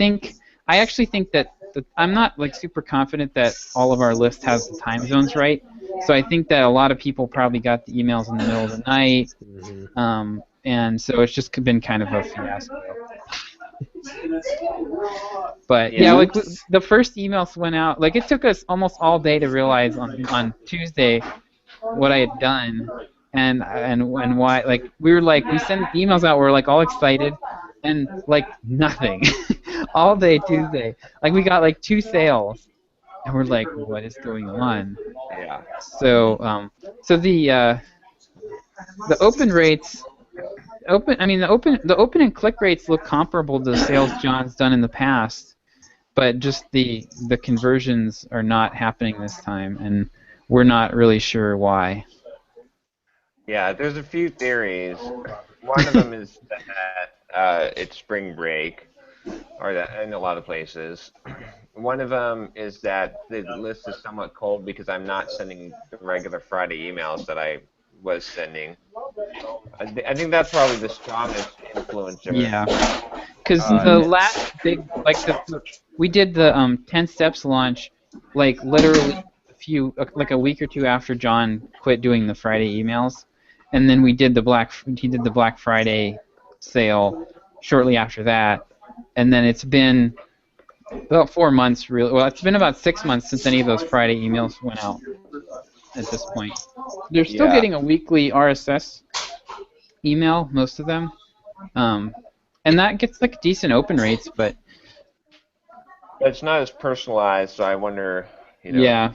actually think that I'm not like super confident that all of our list has the time zones right. So I think that a lot of people probably got the emails in the middle of the night, and so it's just been kind of a fiasco. But yeah, like the first emails went out. Like it took us almost all day to realize on Tuesday what I had done and why. Like we sent emails out. We're like all excited, and like nothing all day Tuesday. Like we got like 2 sales, and we're like, what is going on? Yeah. So so the open rates. The open and click rates look comparable to the sales John's done in the past, but just the conversions are not happening this time, and we're not really sure why. Yeah, there's a few theories. One of them is that it's spring break, or that in a lot of places. One of them is that the list is somewhat cold because I'm not sending the regular Friday emails that I was sending. I think that's probably the strongest influencer. Yeah, because the last big, we did the 10 steps launch, like literally a week or 2 after John quit doing the Friday emails, and then he did the Black Friday sale shortly after that, and then it's been about 4 months, really. Well, it's been about 6 months since any of those Friday emails went out. At this point, they're still getting a weekly RSS email, most of them, and that gets like decent open rates, but it's not as personalized. So I wonder, Yeah.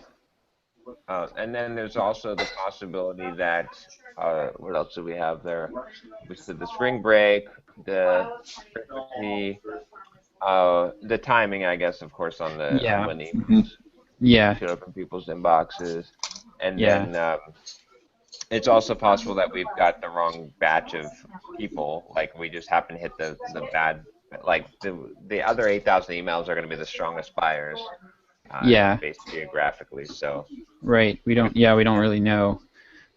And then there's also the possibility that what else do we have there? We said the spring break, the frequency, the timing, I guess, of course, on the when the emails show up in people's inboxes, and then it's also possible that we've got the wrong batch of people. Like we just happen to hit the bad. Like the other 8,000 emails are going to be the strongest buyers. Based geographically, so. Right. We don't really know.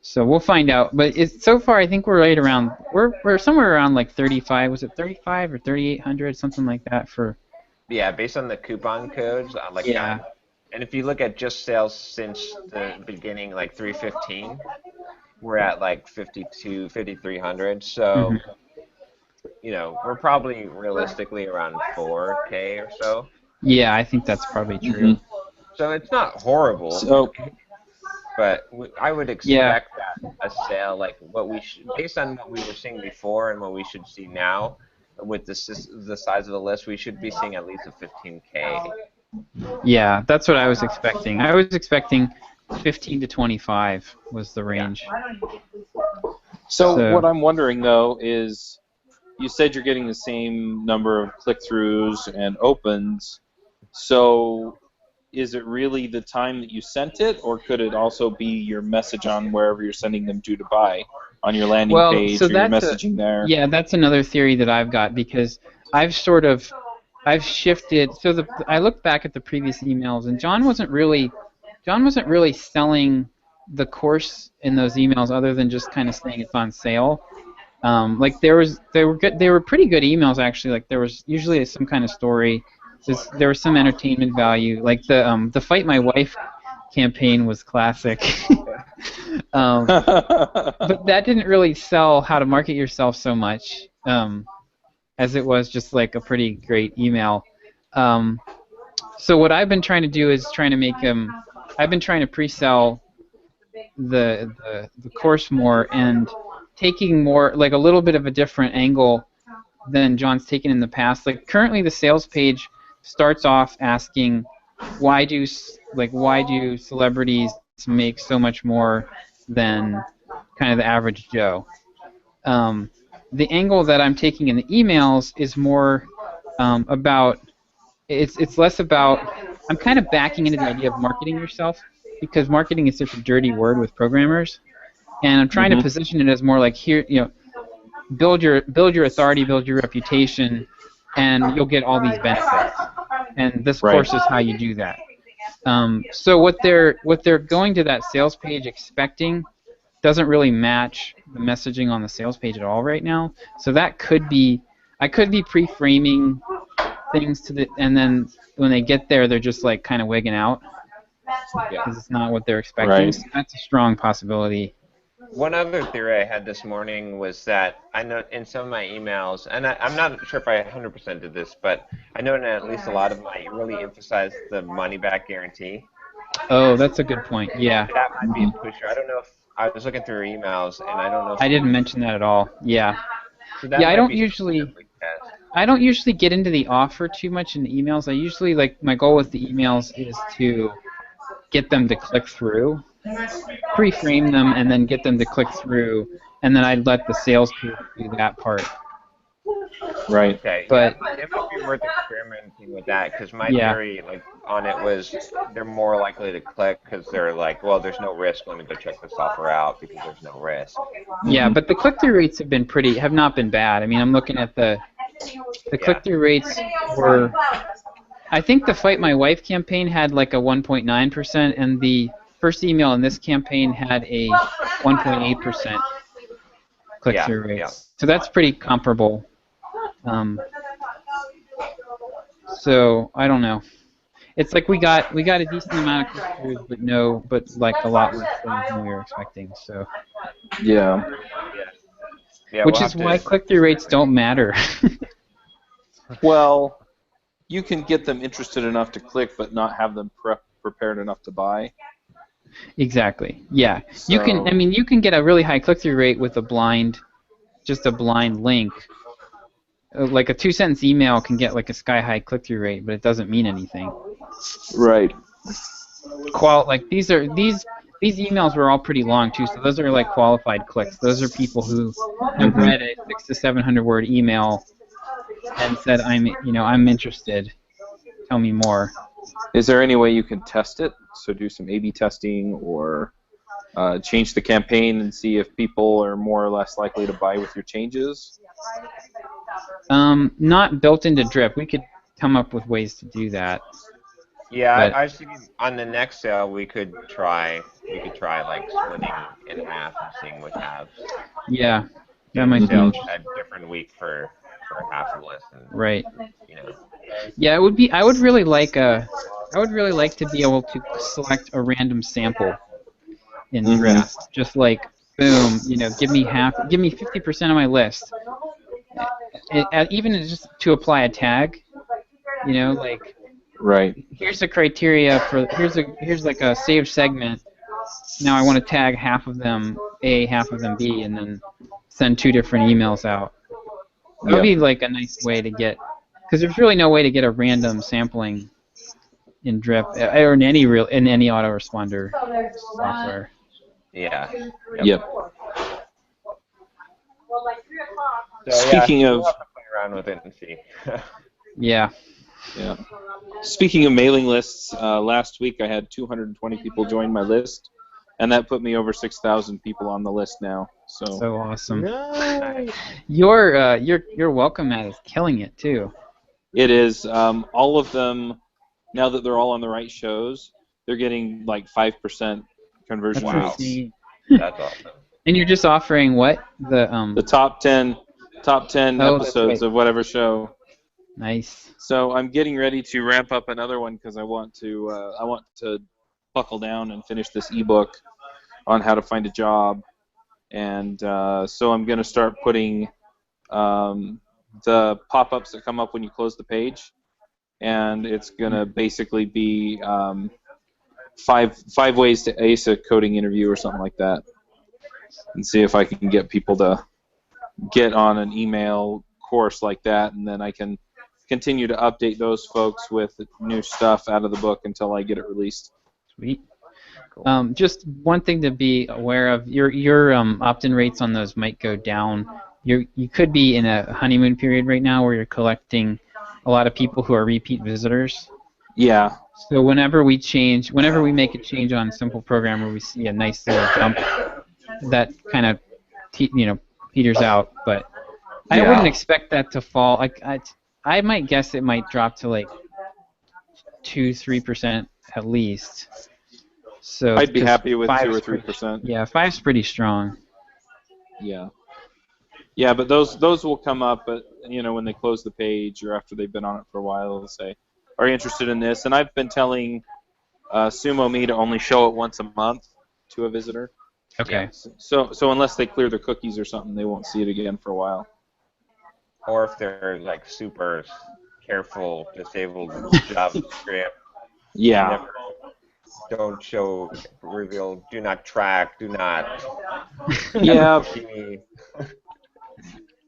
So we'll find out. But so far, I think we're right around. We're somewhere around like 35. Was it 35 or 3,800, something like that for? Yeah, based on the coupon codes, and if you look at just sales since the beginning, like 315, we're at like 5,300. So, we're probably realistically around 4K or so. Yeah, I think that's probably true. So it's not horrible. But I would expect that a sale like based on what we were seeing before and what we should see now, with the size of the list, we should be seeing at least a 15K. Yeah, that's what I was expecting. I was expecting 15 to 25 was the range. So what I'm wondering though is, you said you're getting the same number of click-throughs and opens. So is it really the time that you sent it, or could it also be your message on wherever you're sending them to buy, on your landing page, or your messaging there? Yeah, that's another theory that I've got, because I've shifted. So I looked back at the previous emails, and John wasn't really selling the course in those emails, other than just kind of saying it's on sale. Like they were pretty good emails actually. Like there was usually some kind of story. There was some entertainment value. Like the Fight My Wife campaign was classic. But that didn't really sell how to market yourself so much, as it was just like a pretty great email. So what I've been trying to do is trying to make I've been trying to pre-sell the course more, and taking more, like a little bit of a different angle than John's taken in the past. Like currently the sales page starts off asking, why do celebrities make so much more than kind of the average Joe? The angle that I'm taking in the emails is more about it's less about. I'm kind of backing into the idea of marketing yourself because marketing is such a dirty word with programmers, and I'm trying to position it as more like here, build your authority, build your reputation, and you'll get all these benefits. And this course is how you do that. So what they're going to that sales page expecting doesn't really match the messaging on the sales page at all right now. So that could be I could be pre-framing things and then when they get there, they're just like kind of wigging out because it's not what they're expecting. Right. So that's a strong possibility. One other theory I had this morning was that I know in some of my emails, and I'm not sure if I 100% did this, but I know in at least a lot of my really emphasized the money-back guarantee. Oh, that's a good point. Yeah. That might be a pusher. I don't know if I was looking through emails, and I don't know if I didn't mention that at all. Yeah. so that Yeah, I might don't be usually. something we test. I don't usually get into the offer too much in the emails. I usually my goal with the emails is to get them to click through, pre-frame them, and then get them to click through, and then I'd let the sales people do that part. Right. Okay, But it might be worth experimenting with that because my theory on it was they're more likely to click because they're like, well, there's no risk. Let me go check this offer out because there's no risk. yeah, but the click-through rates have not been bad. I mean, I'm looking at the click-through rates were. I think the Fight My Wife campaign had like a 1.9%, and the first email in this campaign had a 1.8% click-through rates. Yeah. So that's pretty comparable. So I don't know. It's like we got a decent amount of click-throughs, but like a lot less than we were expecting. So. Yeah. Which is why click-through rates don't matter. Well, you can get them interested enough to click, but not have them prepared enough to buy. Exactly. Yeah. So, You can get a really high click-through rate with just a blind link. Like a 2-sentence email can get like a sky-high click-through rate, but it doesn't mean anything. Right. Like these emails were all pretty long too, so those are like qualified clicks. Those are people who have read a 600 to 700 word email and said, I'm interested. Tell me more. Is there any way you can test it? So do some A/B testing or change the campaign and see if people are more or less likely to buy with your changes? Not built into Drip. We could come up with ways to do that. Yeah, I was thinking on the next sale we could try like splitting in half and seeing which halves. Yeah, that might be a different week for half of the list. And, right. Yeah, it would be. I would really like to be able to select a random sample in Drip. Just like boom, give me 50% of my list. Even just to apply a tag, like. Right. Here's the criteria for here's like a saved segment. Now I want to tag half of them A, half of them B, and then send 2 different emails out. That would be like a nice way to get, because there's really no way to get a random sampling in Drip or in any autoresponder software. Yeah. Yep. So, Speaking we'll of, have to play around with it and see. Yeah. Yeah. Speaking of mailing lists, last week I had 220 people join my list, and that put me over 6,000 people on the list now. So Awesome. Nice. Your welcome ad is killing it too. it is. All of them, now that they're all on the right shows, they're getting like 5% conversion That's rates. insane. That's awesome. And you're just offering what? The top 10 episodes right. of whatever show. Nice. So I'm getting ready to ramp up another one because I want to buckle down and finish this ebook on how to find a job, and so I'm going to start putting the pop-ups that come up when you close the page, and it's going to basically be 5 ways to ace a coding interview or something like that, and see if I can get people to get on an email course like that, and then I can continue to update those folks with new stuff out of the book until I get it released. Sweet. Cool. Just one thing to be aware of: your opt-in rates on those might go down. You could be in a honeymoon period right now where you're collecting a lot of people who are repeat visitors. Yeah. So whenever we make a change on Simple Programmer, we see a nice little jump that kind of, peters out. But I wouldn't expect that to fall. I might guess it might drop to like 2-3% at least. So I'd be 'cause happy with 2 or five's pretty- 3%. Yeah, 5's pretty strong. Yeah. Yeah, but those will come up, but when they close the page or after they've been on it for a while, they'll say, "Are you interested in this?" And I've been telling SumoMe to only show it once a month to a visitor. Okay. So unless they clear their cookies or something, they won't see it again for a while. Or if they're like super careful, disabled JavaScript. Yeah. Never, don't show, reveal, do not track, do not. Yeah. See.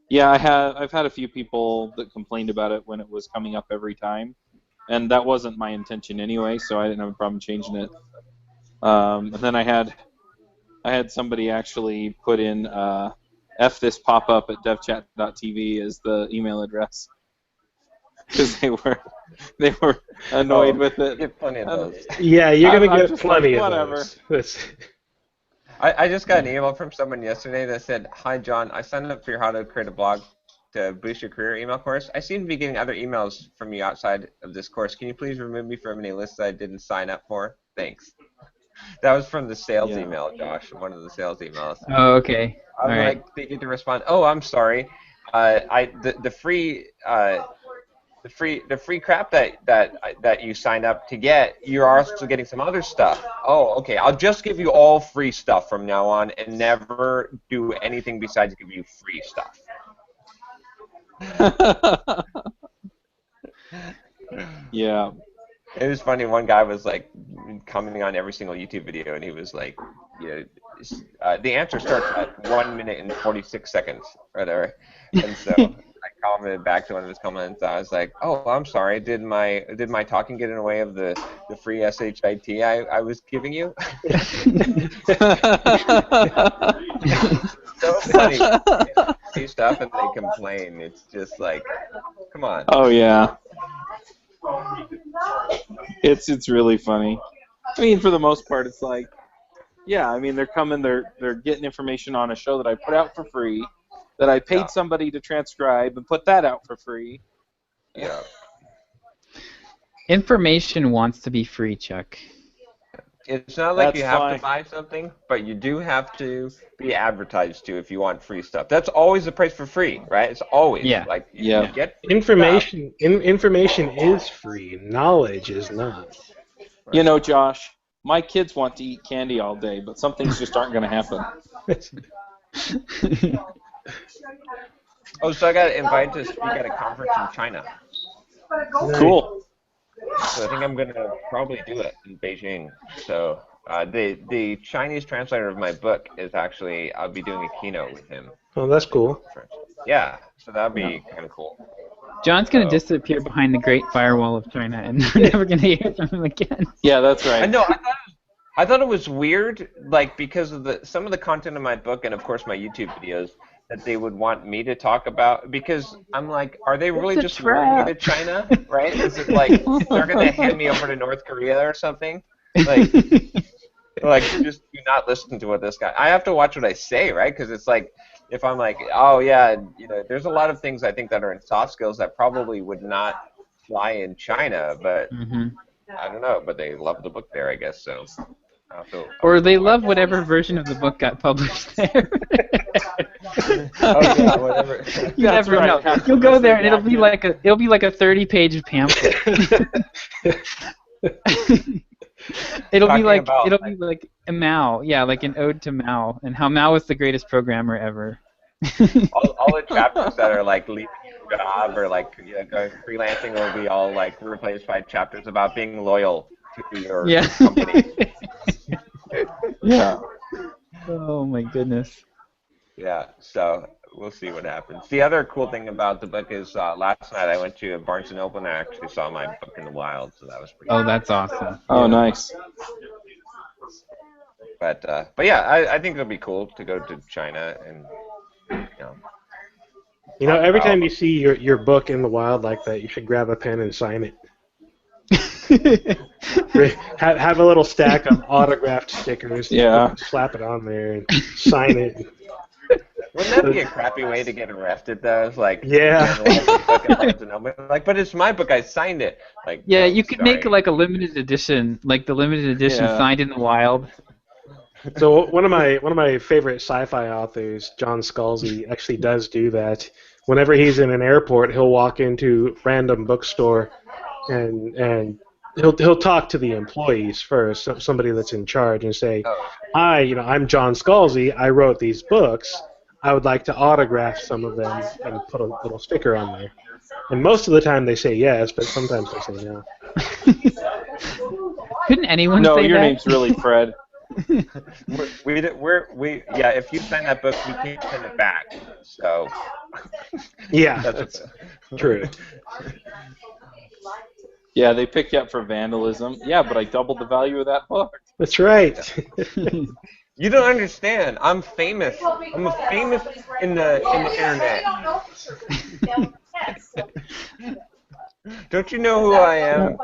Yeah, I've had a few people that complained about it when it was coming up every time, and that wasn't my intention anyway, so I didn't have a problem changing it. And then I had somebody actually put in "f this pop up" at devchat.tv as the email address because they were annoyed with it. Get plenty of those. Yeah, you're I'm gonna get just plenty like, of whatever. those. I just got an email from someone yesterday that said, "Hi John, I signed up for your How to Create a Blog to Boost Your Career email course. I seem to be getting other emails from you outside of this course. Can you please remove me from any lists I didn't sign up for? Thanks." That was from the sales email, Josh, one of the sales emails. Oh, okay. I'm All like, right. they get to respond, "Oh, I'm sorry. The free crap that you signed up to get, you're also getting some other stuff. Oh, okay. I'll just give you all free stuff from now on and never do anything besides give you free stuff." Yeah. It was funny. One guy was like commenting on every single YouTube video, and he was like, the answer starts at 1 minute and 46 seconds, or whatever. And so I commented back to one of his comments. I was like, "Oh, I'm sorry. Did my talking get in the way of the free shit I was giving you?" So funny. Free stuff and they complain. It's just like, come on. Oh yeah. It's really funny. I mean, for the most part, it's like, yeah. I mean, they're coming. They're getting information on a show that I put out for free, that I paid somebody to transcribe and put that out for free. Yeah. Information wants to be free, Chuck. It's not like That's you have fine. to buy something, but you do have to be advertised to if you want free stuff. That's always the price for free, right? It's always like you get free Information is free. Knowledge is not. Right. Josh, my kids want to eat candy all day, but some things just aren't going to happen. Oh, so I got invited to speak at a conference in China. Cool. So I think I'm gonna probably do it in Beijing. So the Chinese translator of my book is actually, I'll be doing a keynote with him. Oh, that's cool. Yeah, so that'd be kind of cool. John's going to disappear behind the Great Firewall of China, and we're never going to hear from him again. Yeah, that's right. I know. I thought it was weird, like because of some of the content in my book and of course my YouTube videos, that they would want me to talk about, because I'm like, are they really just luring me to China, right? Is it like they're going to hand me over to North Korea or something? Like just do not listen to what this guy. I have to watch what I say, right? Because it's like, if I'm like, oh yeah, there's a lot of things I think that are in soft skills that probably would not fly in China, but I don't know. But they love the book there, I guess. So. Or they love whatever version of the book got published there. Oh yeah, whatever. You never know. You'll go there and it'll be like a 30-page pamphlet. It'll be like a Mao, like an ode to Mao, and how Mao was the greatest programmer ever. all the chapters that are like leaving your job or like going freelancing will be all like replaced by chapters about being loyal to your company. Yeah. Oh my goodness. Yeah, so we'll see what happens. The other cool thing about the book is last night I went to Barnes & Noble and I actually saw my book in the wild, so that was pretty cool. That's awesome. Oh, nice. But yeah, I think it'll be cool to go to China and You know, talk every about. time you see your book in the wild like that, you should grab a pen and sign it. Have a little stack of autographed stickers. Yeah. Slap it on there and sign it. Wouldn't that be a crappy way to get arrested, though? It's like, Yeah. vandalize the book at Barnes and Noble. Like, but it's my book. I signed it. Like, Yeah, no, you could make sorry. like a limited edition, like the limited edition Yeah. signed in the wild. So one of my favorite sci-fi authors, John Scalzi, actually does do that. Whenever he's in an airport, he'll walk into random bookstore and he'll talk to the employees first, somebody that's in charge, and say, Oh, "Hi, I'm John Scalzi. I wrote these books. I would like to autograph some of them and put a little sticker on there." And most of the time they say yes, but sometimes they say no. Couldn't anyone No, say your that? name's really Fred. yeah. If you sign that book, we can't send it back. So Yeah, that's that's true. Yeah, they pick you up for vandalism. Yeah, but I doubled the value of that book. That's right. You don't understand. I'm famous. I'm famous in the internet. Don't you know who I am?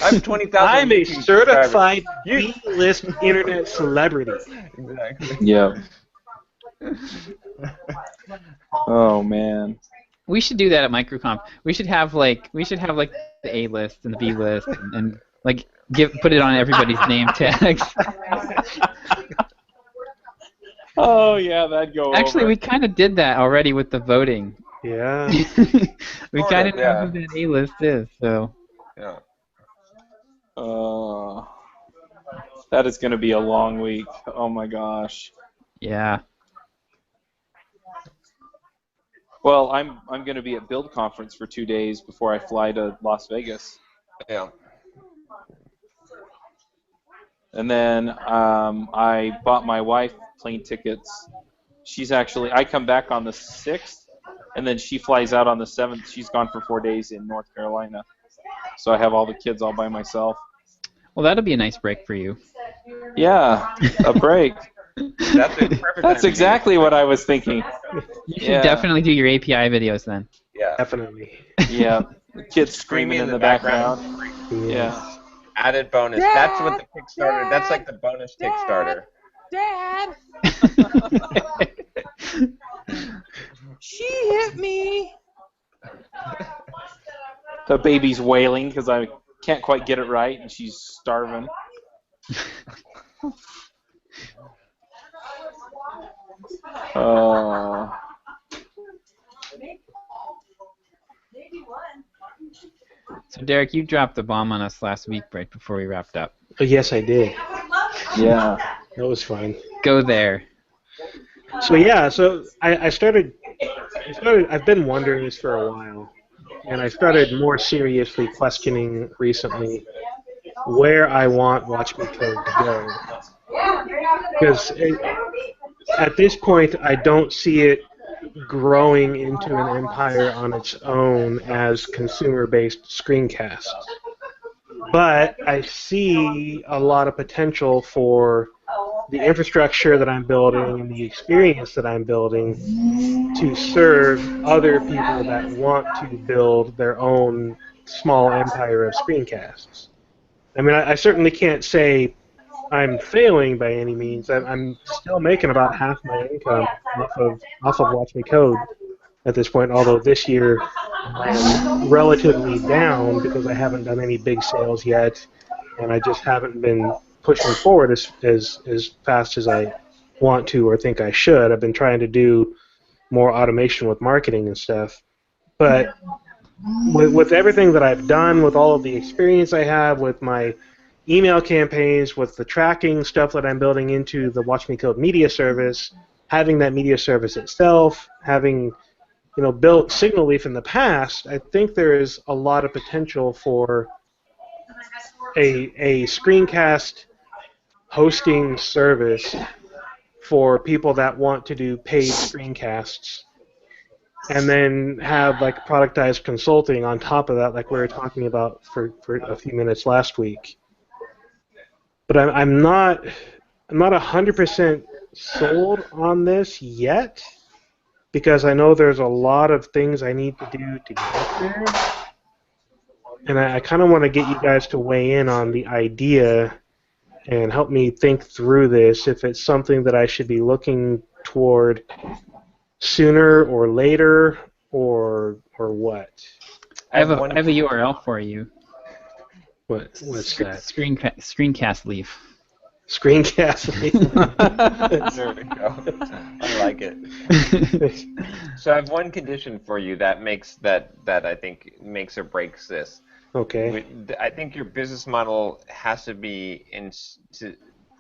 I have 20,000. I'm a YouTube certified subscribers. B-list internet celebrity. Exactly. Yeah. Oh man. We should do that at MicroConf. We should have like the A list and the B list and like put it on everybody's name tags. Oh yeah, that'd go Actually, over. we kind of did that already with the voting. Yeah. We Sort kind of, of know yeah. who that A list is, so. Yeah. That is going to be a long week. Oh my gosh. Yeah. Well, I'm going to be at Build Conference for 2 days before I fly to Las Vegas, Yeah. and then I bought my wife plane tickets. I come back on the 6th, and then she flies out on the 7th. She's gone for 4 days in North Carolina, so I have all the kids all by myself. Well, that'll be a nice break for you. Yeah, a break. That's a perfect. That's exactly what I was thinking. You should Yeah. definitely do your API videos then. Yeah. Definitely. Yeah, the kids screaming in the background. Yeah. Added bonus. Dad, That's what the Kickstarter. That's like the bonus Dad. Kickstarter. Dad, she hit me. The baby's wailing because I can't quite get it right, and she's starving. Oh. So, Derek, you dropped the bomb on us last week right before we wrapped up. Oh, yes, I did. Yeah. That was fun. Go there. So yeah, I started. I've been wondering this for a while, and I started more seriously questioning recently where I want Watch Me Code to go. Because at this point, I don't see it growing into an empire on its own as consumer-based screencasts. But I see a lot of potential for the infrastructure that I'm building and the experience that I'm building to serve other people that want to build their own small empire of screencasts. I mean, I certainly can't say I'm failing by any means. I'm still making about half my income off of Watch Me Code at this point, although this year I'm relatively down because I haven't done any big sales yet, and I just haven't been pushing forward as fast as I want to or think I should. I've been trying to do more automation with marketing and stuff. But with everything that I've done, with all of the experience I have, with my email campaigns, with the tracking stuff that I'm building into the Watch Me Code media service, having that media service itself, having built Signal Leaf in the past, I think there is a lot of potential for a screencast hosting service for people that want to do paid screencasts, and then have like productized consulting on top of that, like we were talking about for a few minutes last week. But I'm not 100% sold on this yet. because I know there's a lot of things I need to do to get there, and I kind of want to get you guys to weigh in on the idea and help me think through this, if it's something that I should be looking toward sooner or later, or what. I have a URL for you. What's that? Screencast leaf. Screencast. There we go. I like it. So I have one condition for you that makes that I think makes or breaks this. Okay. I think your business model has to be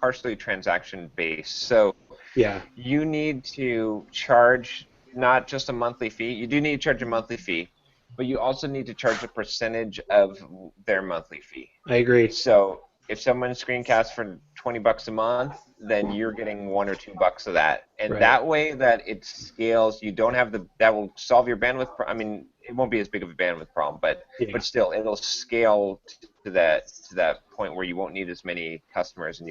partially transaction based. So Yeah. you need to charge not just a monthly fee. You do need to charge a monthly fee, but you also need to charge a percentage of their monthly fee. I agree. So if someone screencasts for $20 a month, then you're getting $1 or $2 of that, and Right. that way that it scales. You don't have that will solve your bandwidth. I mean, it won't be as big of a bandwidth problem, but still, it'll scale to that point where you won't need as many customers, and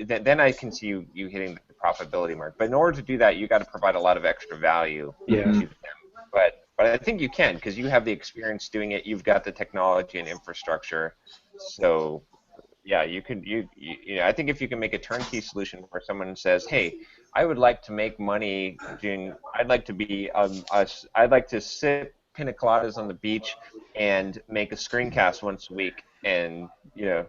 then I can see you hitting the profitability mark. But in order to do that, you got to provide a lot of extra value to them. But I think you can, because you have the experience doing it. You've got the technology and infrastructure. So yeah, you could. I think if you can make a turnkey solution where someone says, "Hey, I would like to make money doing. I'd like to be. I'd like to sip pina coladas on the beach and make a screencast once a week." And the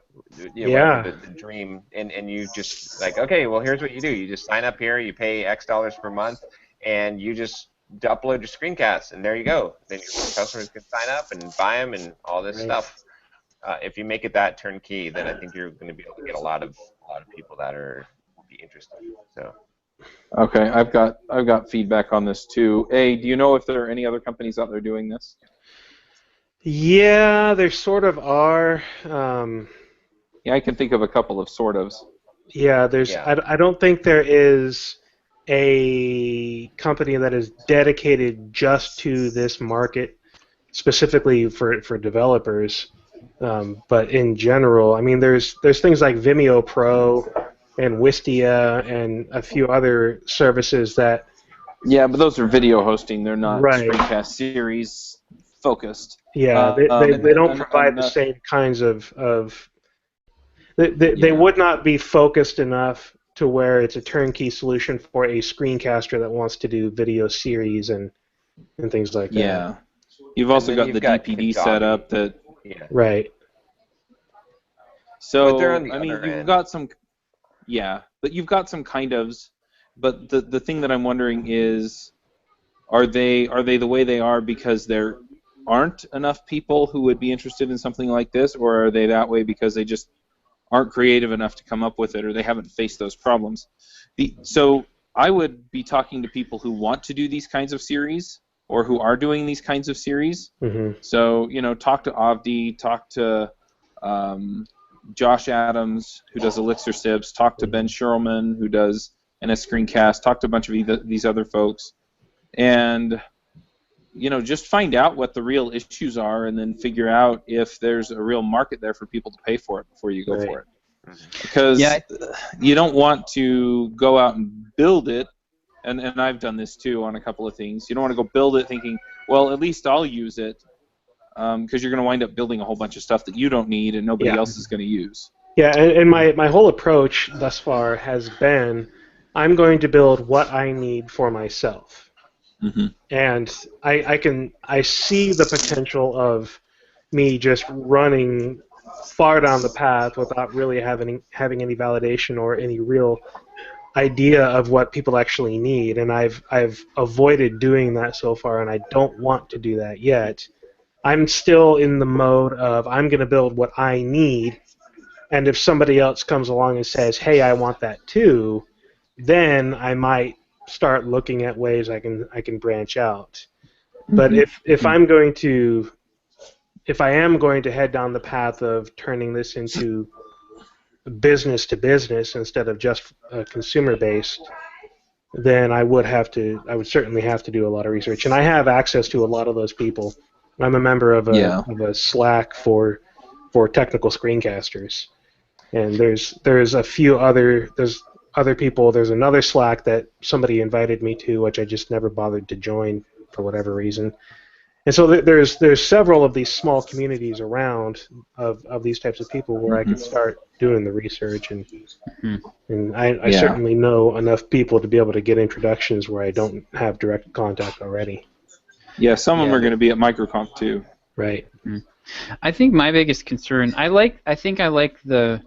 dream. And you just like, okay, well, here's what you do. You just sign up here. You pay X dollars per month, and you just upload your screencasts, and there you go. Then your customers can sign up and buy them and all this stuff. If you make it that turnkey, then I think you're going to be able to get a lot of people that will be interested. So. Okay, I've got feedback on this too. Do you know if there are any other companies out there doing this? Yeah, there sort of are. Yeah, I can think of a couple of sort ofs. Yeah, there's. Yeah. I don't think there is a company that is dedicated just to this market, specifically for developers. But in general, I mean, there's things like Vimeo Pro and Wistia and a few other services that. Yeah, but those are video hosting. They're not Right. screencast series focused. Yeah, they don't provide the same kinds of. They would not be focused enough to where it's a turnkey solution for a screencaster that wants to do video series and things like that. Yeah. You've also got the DPD setup that. Yeah. Right. So But they're on the I mean, other you've end. got some. Yeah, but you've got some kind ofs. But the thing that I'm wondering is, are they the way they are because there aren't enough people who would be interested in something like this, or are they that way because they just aren't creative enough to come up with it, or they haven't faced those problems? So I would be talking to people who want to do these kinds of series, or who are doing these kinds of series. Mm-hmm. So, talk to Avdi, talk to Josh Adams, who does Elixir Sips, talk to Ben Sherman, who does NS Screencast, talk to a bunch of these other folks, and just find out what the real issues are, and then figure out if there's a real market there for people to pay for it before you go for it. Because you don't want to go out and build it, and I've done this too on a couple of things. You don't want to go build it thinking, well, at least I'll use it, because you're going to wind up building a whole bunch of stuff that you don't need and nobody else is going to use. Yeah, and my whole approach thus far has been, I'm going to build what I need for myself. Mm-hmm. And I see the potential of me just running far down the path without really having any validation or any real idea of what people actually need, and I've avoided doing that so far, and I don't want to do that yet. I'm still in the mode of, I'm going to build what I need, and if somebody else comes along and says, hey, I want that too, then I might start looking at ways I can branch out. But if I am going to head down the path of turning this into business to business instead of just consumer based, then I would certainly have to do a lot of research, and I have access to a lot of those people. I'm a member of a Slack for there's a other people. There's another Slack that somebody invited me to, which I just never bothered to join for whatever reason. And so there's several of these small communities around of these types of people where I could start doing the research, and I certainly know enough people to be able to get introductions where I don't have direct contact already. Yeah, some of them are going to be at MicroConf too. Right. I think my biggest concern, I like the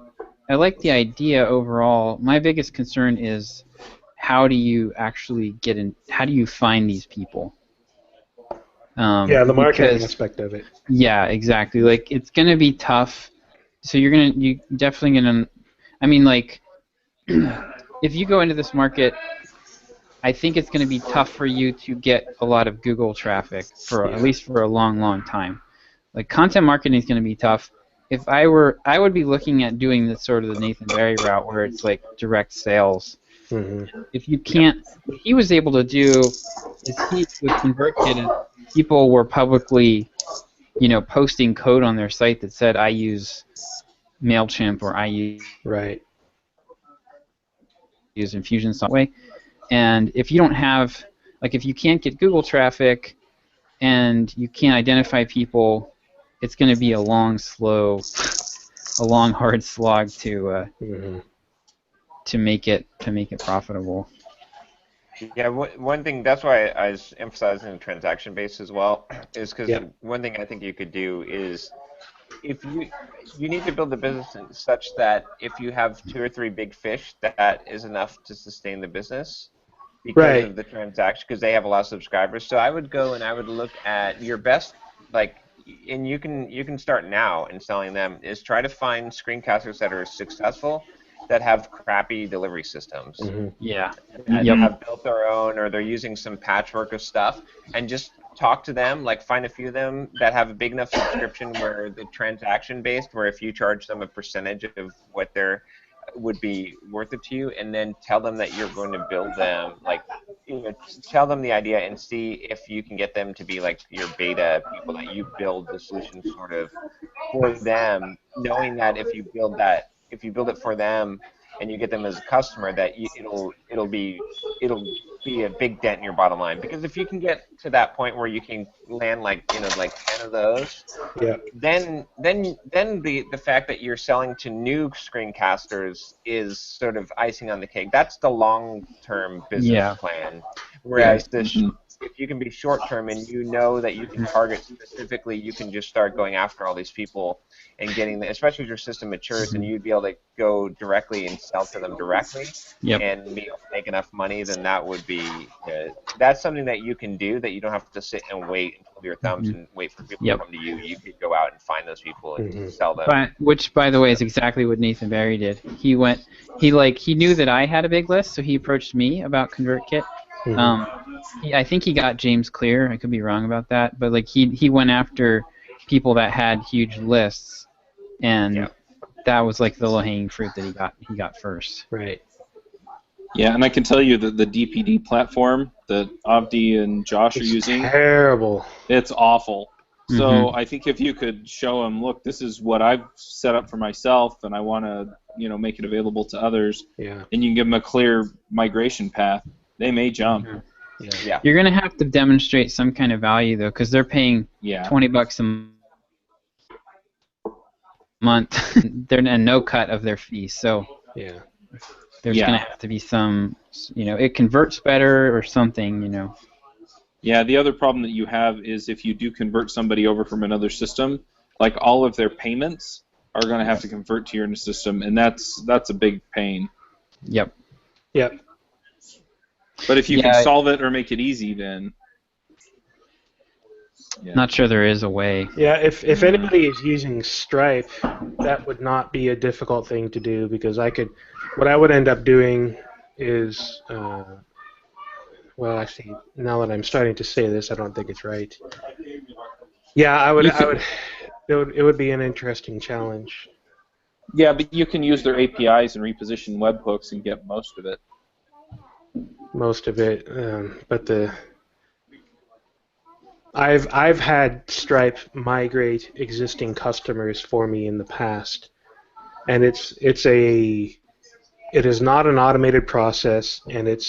idea overall. My biggest concern is how do you actually get in? How do you find these people? Yeah, the marketing aspect of it. Yeah, exactly. Like, it's gonna be tough. So you definitely gonna. I mean, like, if you go into this market, I think it's gonna be tough for you to get a lot of Google traffic at least for a long, long time. Like, content marketing is gonna be tough. If I would be looking at doing this sort of the Nathan Barry route where it's like direct sales. Mm-hmm. If you can't, what he was able to do is with ConvertKit, people were publicly, posting code on their site that said, I use MailChimp or I use Infusionsoft. And if you don't have, like, if you can't get Google traffic and you can't identify people, it's going to be a long, hard slog to make it profitable. Yeah, one thing, that's why I was emphasizing the transaction base as well, is because one thing I think you could do is, if you need to build the business such that if you have 2 or 3 big fish, that is enough to sustain the business because of the transaction, because they have a lot of subscribers. So I would go and I would look at your best, like, and you can start now in selling them, is try to find screencasters that are successful that have crappy delivery systems. Yeah. That have built their own, or they're using some patchwork of stuff, and just talk to them, like find a few of them that have a big enough subscription where the transaction based, where if you charge them a percentage of what their would be worth it to you, and then tell them that you're going to build them, like, tell them the idea and see if you can get them to be like your beta people, that you build the solution sort of for them, knowing that if you build it for them and you get them as a customer, that it'll be a big dent in your bottom line. Because if you can get to that point where you can land like 10 of those, then the fact that you're selling to new screencasters is sort of icing on the cake. That's the long-term business plan. Whereas if you can be short-term and you know that you can target specifically, you can just start going after all these people and getting them, especially as your system matures and you'd be able to go directly and sell to them directly and be able to make enough money, then that would be, that's something that you can do, that you don't have to sit and wait and twiddle your thumbs and wait for people to come to you. You could go out and find those people and sell them. Which, by the way, is exactly what Nathan Barry did. He knew that I had a big list, so he approached me about ConvertKit. I think he got James Clear. I could be wrong about that, but like he went after people that had huge lists, and that was like the low-hanging fruit that he got first. Right. Yeah, and I can tell you that the DPD platform that Avdi and Josh are using, terrible. It's awful. So I think if you could show them, look, this is what I've set up for myself, and I want to, make it available to others. Yeah. And you can give them a clear migration path, they may jump. Yeah. You're gonna have to demonstrate some kind of value though, because they're paying $20 a month. They're a no cut of their fees, so there's gonna have to be some, it converts better or something, Yeah, the other problem that you have is if you do convert somebody over from another system, like all of their payments are going to have to convert to your system, and that's a big pain. Yep. But if you can solve it or make it easy, then... Not sure there is a way. Yeah, if anybody is using Stripe, that would not be a difficult thing to do, because what I would end up doing is, well, actually, now that I'm starting to say this, I don't think it's right. Yeah, it would be an interesting challenge. Yeah, but you can use their APIs and reposition webhooks and get most of it. But I've had Stripe migrate existing customers for me in the past, and it's a it is not an automated process, and it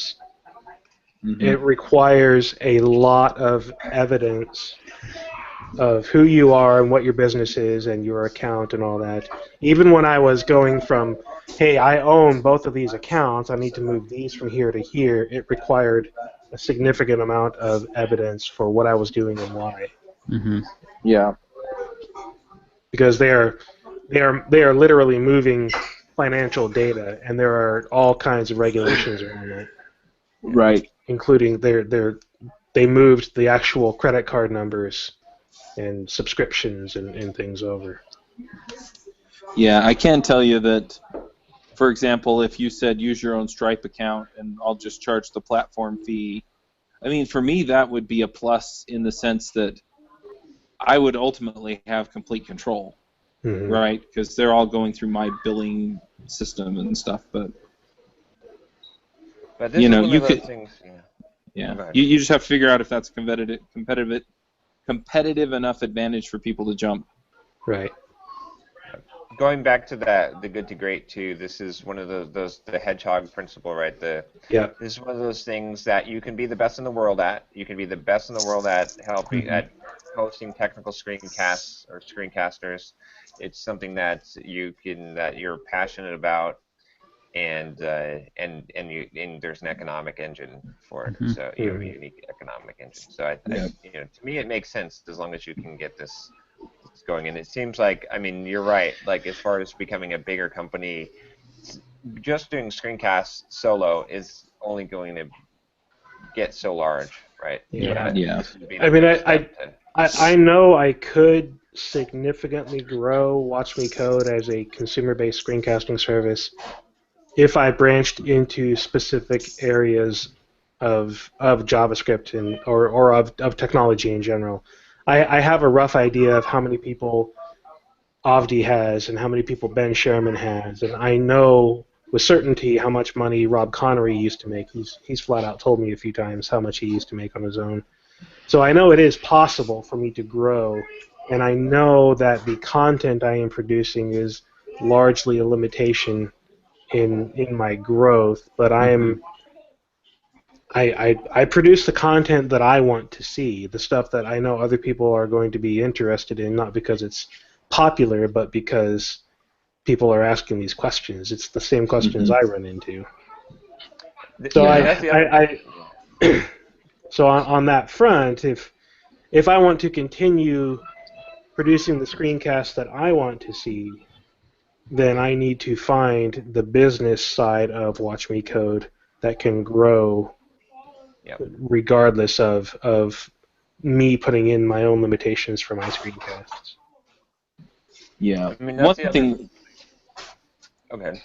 Mhm. requires a lot of evidence of who you are and what your business is and your account and all that. Even when I was going from, hey, I own both of these accounts, I need to move these from here to here, it required a significant amount of evidence for what I was doing and why. Mm-hmm. Yeah. Because they are literally moving financial data, and there are all kinds of regulations around that, Right. including they moved the actual credit card numbers and subscriptions and things over. Yeah, I can tell you that, for example, if you said use your own Stripe account and I'll just charge the platform fee, I mean, for me, that would be a plus in the sense that I would ultimately have complete control, Hmm. right? Because they're all going through my billing system and stuff. But But this is one you of those could, things. Yeah. yeah, Go ahead. you just have to figure out if that's competitive enough advantage for people to jump. Right. Going back to the good to great too, this is one of the hedgehog principle, right? Yeah. This is one of those things that you can be the best in the world at. You can be the best in the world at helping Mhm. at hosting technical screencasts or screencasters. It's something that you're passionate about, and there's an economic engine for it. Mm-hmm. So you have a Hmm. unique economic engine. So Yeah. to me, it makes sense as long as you can get this going. And it seems like, I mean, you're right. Like as far as becoming a bigger company, just doing screencasts solo is only going to get so large, right? Yeah. Yeah. But Yeah. this would be I the mean, next step to. I know I could significantly grow Watch Me Code as a consumer-based screencasting service if I branched into specific areas of JavaScript or of technology in general. I have a rough idea of how many people Avdi has and how many people Ben Sherman has, and I know with certainty how much money Rob Connery used to make. He's flat out told me a few times how much he used to make on his own. So I know it is possible for me to grow, and I know that the content I am producing is largely a limitation in my growth, but Mhm. I produce the content that I want to see, the stuff that I know other people are going to be interested in, not because it's popular, but because people are asking these questions. It's the same questions Mhm. I run into. So Yeah, Yeah. that's the other. so on that front, if I want to continue producing the screencasts that I want to see, then I need to find the business side of Watch Me Code that can grow Yep. regardless of me putting in my own limitations for my screencasts. Yeah. I mean, One that's the other. thing Okay.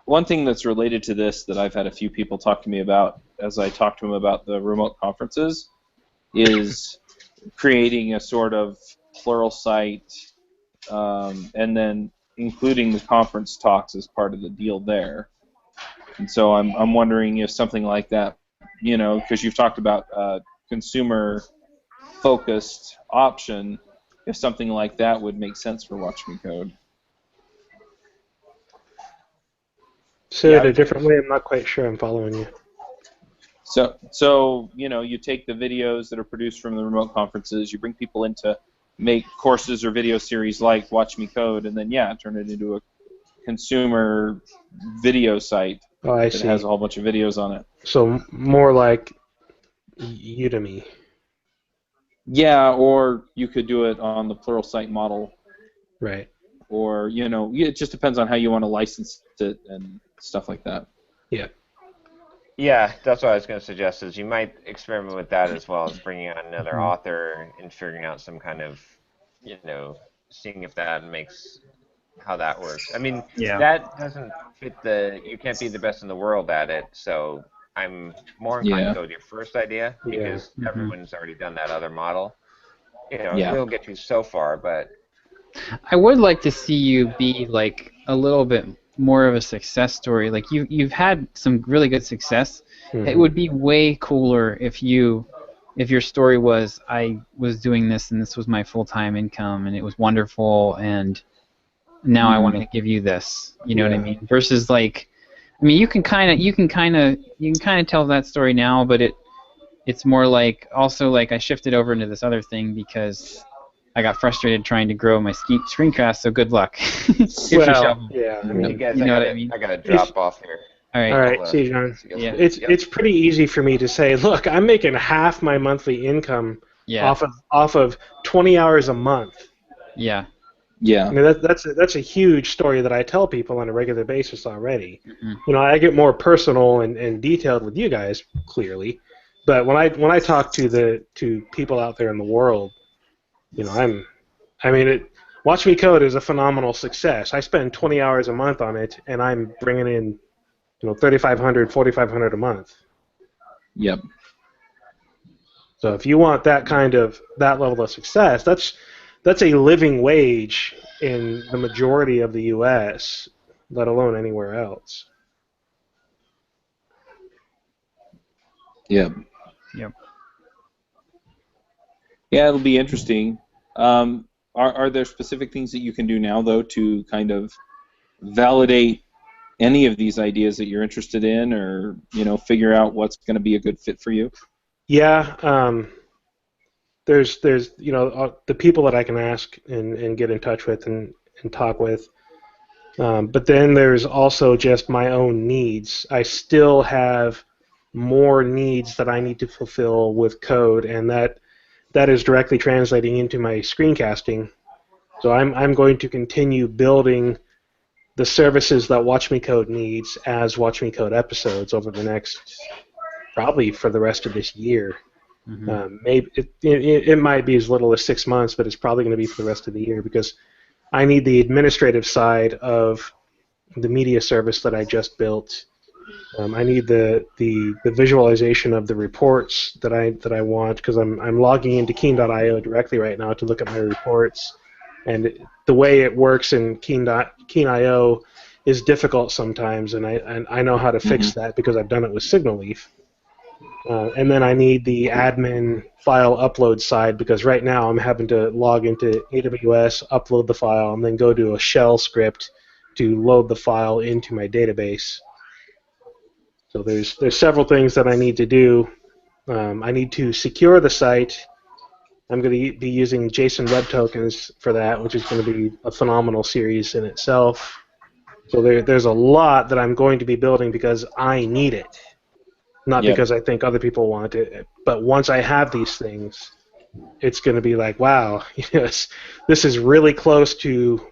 one thing that's related to this that I've had a few people talk to me about as I talk to them about the remote conferences is creating a sort of plural site, and then including the conference talks as part of the deal there. And so I'm wondering if something like that, because you've talked about consumer focused option, if something like that would make sense for Watch Me Code. Say Yeah, I it a was gonna. different way. I'm not quite sure I'm following you. So you take the videos that are produced from the remote conferences, you bring people in to make courses or video series like Watch Me Code, and then turn it into a consumer video site Oh, I that has see. a whole bunch of videos on it. So more like Udemy. Yeah, or you could do it on the plural site model, Right. or it just depends on how you want to license it and stuff like that. Yeah. Yeah, that's what I was going to suggest. Is you might experiment with that as well as bringing on another Mhm. author and figuring out some kind of, seeing if that makes how that works. I mean, Yeah. that doesn't fit you can't be the best in the world at it. So I'm more inclined to Yeah, go with your first idea Yeah. because Mm-hmm. everyone's already done that other model. yeah, It'll get you so far, but I would like to see you be like a little bit more of a success story. Like you've had some really good success. It Hmm. would be way cooler if your story was I was doing this and this was my full-time income and it was wonderful and now I want Mhm. to give you this. You know what I Yeah. mean? Versus like I mean, you can kind of tell that story now, but it's more like also like I shifted over into this other thing because I got frustrated trying to grow my screencast. So good luck. Here's your Well, shovel. yeah, I Hey mean, guys, You know what I mean? I gotta drop off here. All right. all right, I'll, see, John. see you guys Yeah. later. It's Yep. it's pretty easy for me to say, look, I'm making half my monthly income Yeah. off of 20 hours a month. Yeah. Yeah. I mean, that's a huge story that I tell people on a regular basis already. Mm-hmm. You know, I get more personal and detailed with you guys clearly, but when I talk to people out there in the world, you know, Watch Me Code is a phenomenal success. I spend 20 hours a month on it, and I'm bringing in, you know, $3,500, $4,500 a month. Yep. So if you want that level of success, that's a living wage in the majority of the U.S., let alone anywhere else. Yep. Yep. Yeah, it'll be interesting. Are there specific things that you can do now, though, to kind of validate any of these ideas that you're interested in, or figure out what's going to be a good fit for you? Yeah, there's the people that I can ask and get in touch with and talk with. But then there's also just my own needs. I still have more needs that I need to fulfill with code, and that is directly translating into my screencasting. So I'm going to continue building the services that Watch Me Code needs as Watch Me Code episodes over the next, probably for the rest of this year. Mm-hmm. Maybe it might be as little as 6 months, but it's probably going to be for the rest of the year because I need the administrative side of the media service that I just built. I need the visualization of the reports that I want because I'm logging into Keen.io directly right now to look at my reports, and the way it works in Keen.io is difficult sometimes, and I know how to fix that because I've done it with Signal Leaf. And then I need the admin file upload side because right now I'm having to log into AWS, upload the file, and then go to a shell script to load the file into my database. So there's several things that I need to do. I need to secure the site. I'm going to be using JSON Web Tokens for that, which is going to be a phenomenal series in itself. So there's a lot that I'm going to be building because I need it, not because I think other people want it. But once I have these things, it's going to be like, wow, yes, this is really close to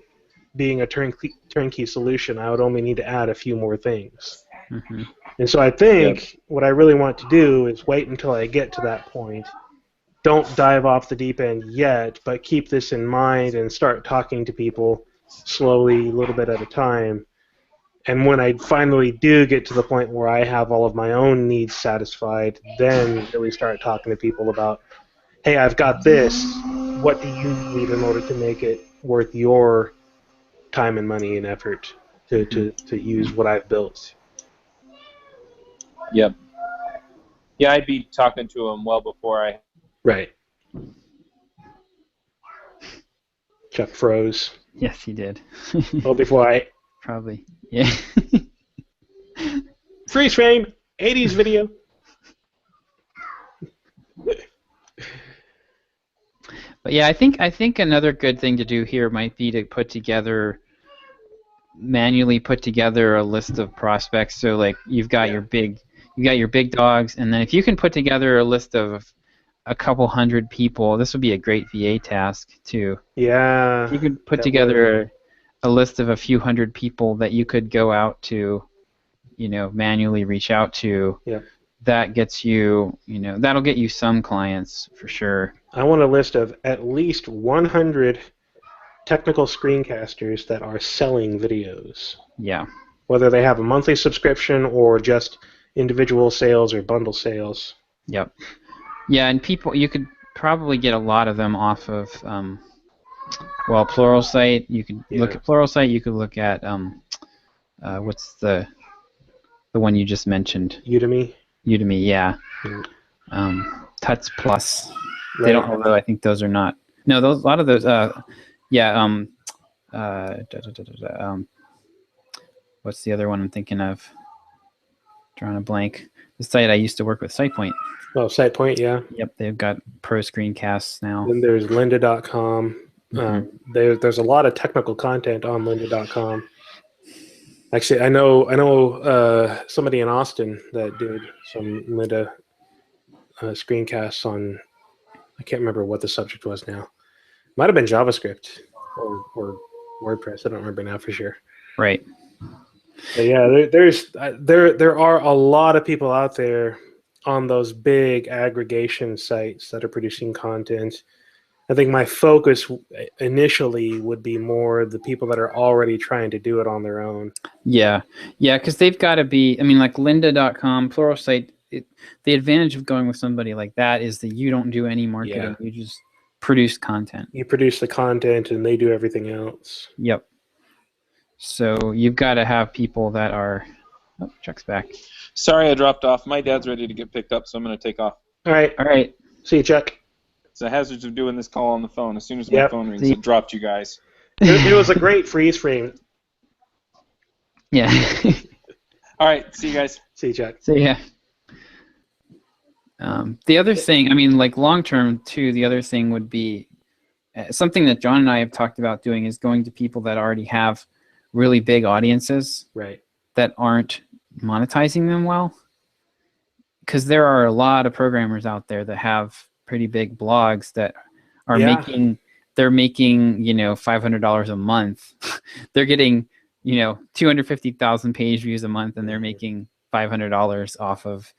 being a turnkey solution. I would only need to add a few more things. Mm-hmm. And so I think what I really want to do is wait until I get to that point. Don't dive off the deep end yet, but keep this in mind and start talking to people slowly, a little bit at a time. And when I finally do get to the point where I have all of my own needs satisfied, then really start talking to people about, hey, I've got this. What do you need in order to make it worth your time and money and effort to use what I've built? Yep. Yeah, I'd be talking to him well before I... Right. Chuck froze. Yes, he did. Well, before I... Probably. Yeah. Freeze frame! 80s video! But yeah, I think another good thing to do here might be to manually put together a list of prospects. So like you've got your big dogs, and then if you can put together a list of a couple hundred people, this would be a great VA task too. Yeah. You could put together a list of a few hundred people that you could go out to, manually reach out to. Yeah. That gets you, that'll get you some clients for sure. I want a list of at least 100 technical screencasters that are selling videos. Yeah. Whether they have a monthly subscription or just individual sales or bundle sales. Yep. Yeah, and you could probably get a lot of them off of, Pluralsight. You could look at Pluralsight. You could look at, what's the one you just mentioned? Udemy. Udemy, yeah. Tuts Plus. Right. They don't, although I think those are not. No, a lot of those. What's the other one I'm thinking of? drawing a blank. The site I used to work with, SitePoint. Oh, SitePoint, yeah. Yep, they've got pro screencasts now. Then there's lynda.com. Mhm. There's a lot of technical content on lynda.com. Actually, I know somebody in Austin that did some Lynda screencasts on. I can't remember what the subject was now. Might have been JavaScript or WordPress. I don't remember now for sure. Right. But yeah, there are a lot of people out there on those big aggregation sites that are producing content. I think my focus initially would be more the people that are already trying to do it on their own. Yeah, because they've got to be. I mean, like lynda.com, Pluralsight. The advantage of going with somebody like that is that you don't do any marketing. Yeah. You just produce content. You produce the content, and they do everything else. Yep. So you've got to have people that are. Oh, Chuck's back. Sorry, I dropped off. My dad's ready to get picked up, so I'm going to take off. All right. All right. See you, Chuck. It's the hazards of doing this call on the phone. As soon as my Yep. phone rings, See- it dropped you guys. It was a great freeze frame. Yeah. All right, see you guys. See you, Chuck. So yeah. The other thing, I mean, like long term too. The other thing would be something that John and I have talked about doing is going to people that already have really big audiences Right. that aren't monetizing them well. Because there are a lot of programmers out there that have pretty big blogs that are Yeah. making $500 a month. They're getting 250,000 page views a month, and they're making $500 off of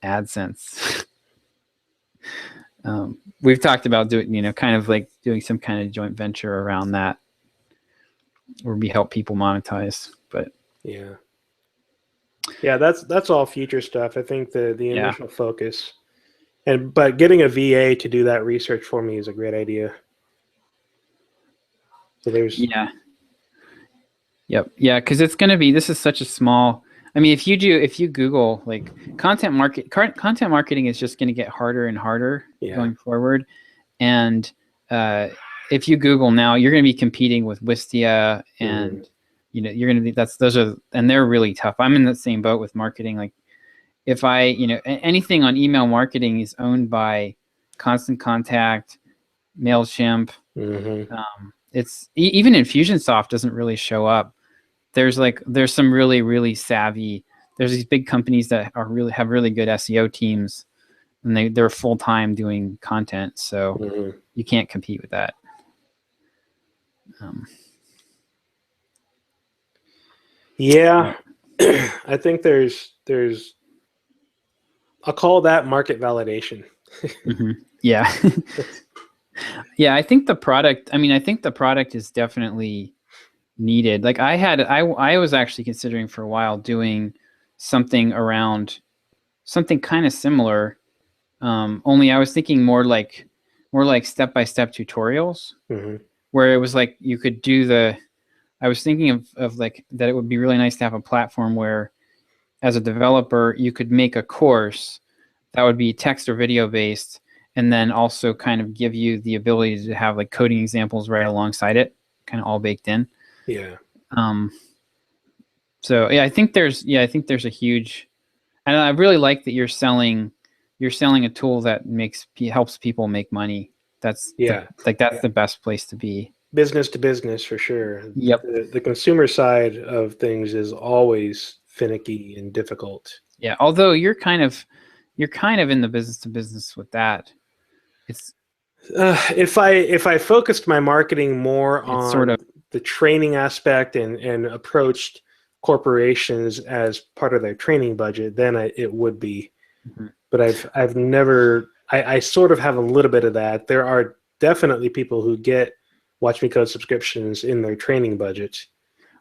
AdSense. We've talked about doing kind of like doing some kind of joint venture around that, where we help people monetize. But Yeah. Yeah, that's all future stuff. I think the initial focus, but getting a VA to do that research for me is a great idea. So there's because it's going to be, this is such a small. I mean, if you Google like content marketing is just going to get harder and harder going forward, and if you Google now, you're going to be competing with Wistia and. You're going to be, and they're really tough. I'm in the same boat with marketing. Like if anything on email marketing is owned by Constant Contact, MailChimp, it's even Infusionsoft doesn't really show up. There's some really, really savvy, there's these big companies that have really good SEO teams, and they're full-time doing content. So you can't compete with that. Yeah, I think there's I'll call that market validation. Yeah. Yeah, I think the product is definitely needed. Like I was actually considering for a while doing something kind of similar. Only I was thinking more like step-by-step tutorials, where it was like you could do I was thinking of like that it would be really nice to have a platform where as a developer you could make a course that would be text or video based, and then also kind of give you the ability to have like coding examples right alongside it, kind of all baked in. Yeah. So I think there's a huge, and I really like that you're selling a tool that helps people make money. That's the best place to be. Business to business for sure. Yep. The consumer side of things is always finicky and difficult. Yeah, although you're kind of in the business to business with that. It's if I focused my marketing more on sort of the training aspect and approached corporations as part of their training budget, then it would be. But I've never. I sort of have a little bit of that. There are definitely people who get Watch Me Code subscriptions in their training budget.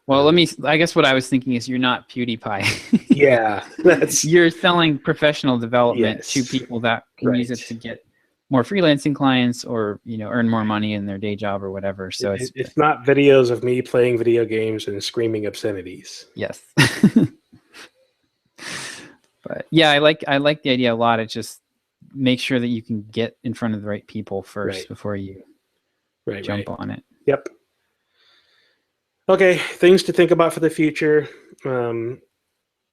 Well, I guess what I was thinking is you're not PewDiePie. Yeah, you're selling professional development to people that can use it to get more freelancing clients or earn more money in their day job or whatever. So it's not videos of me playing video games and screaming obscenities. Yes. But yeah, I like the idea a lot. It's just make sure that you can get in front of the right people first before you jump on it. Yep. Okay, things to think about for the future.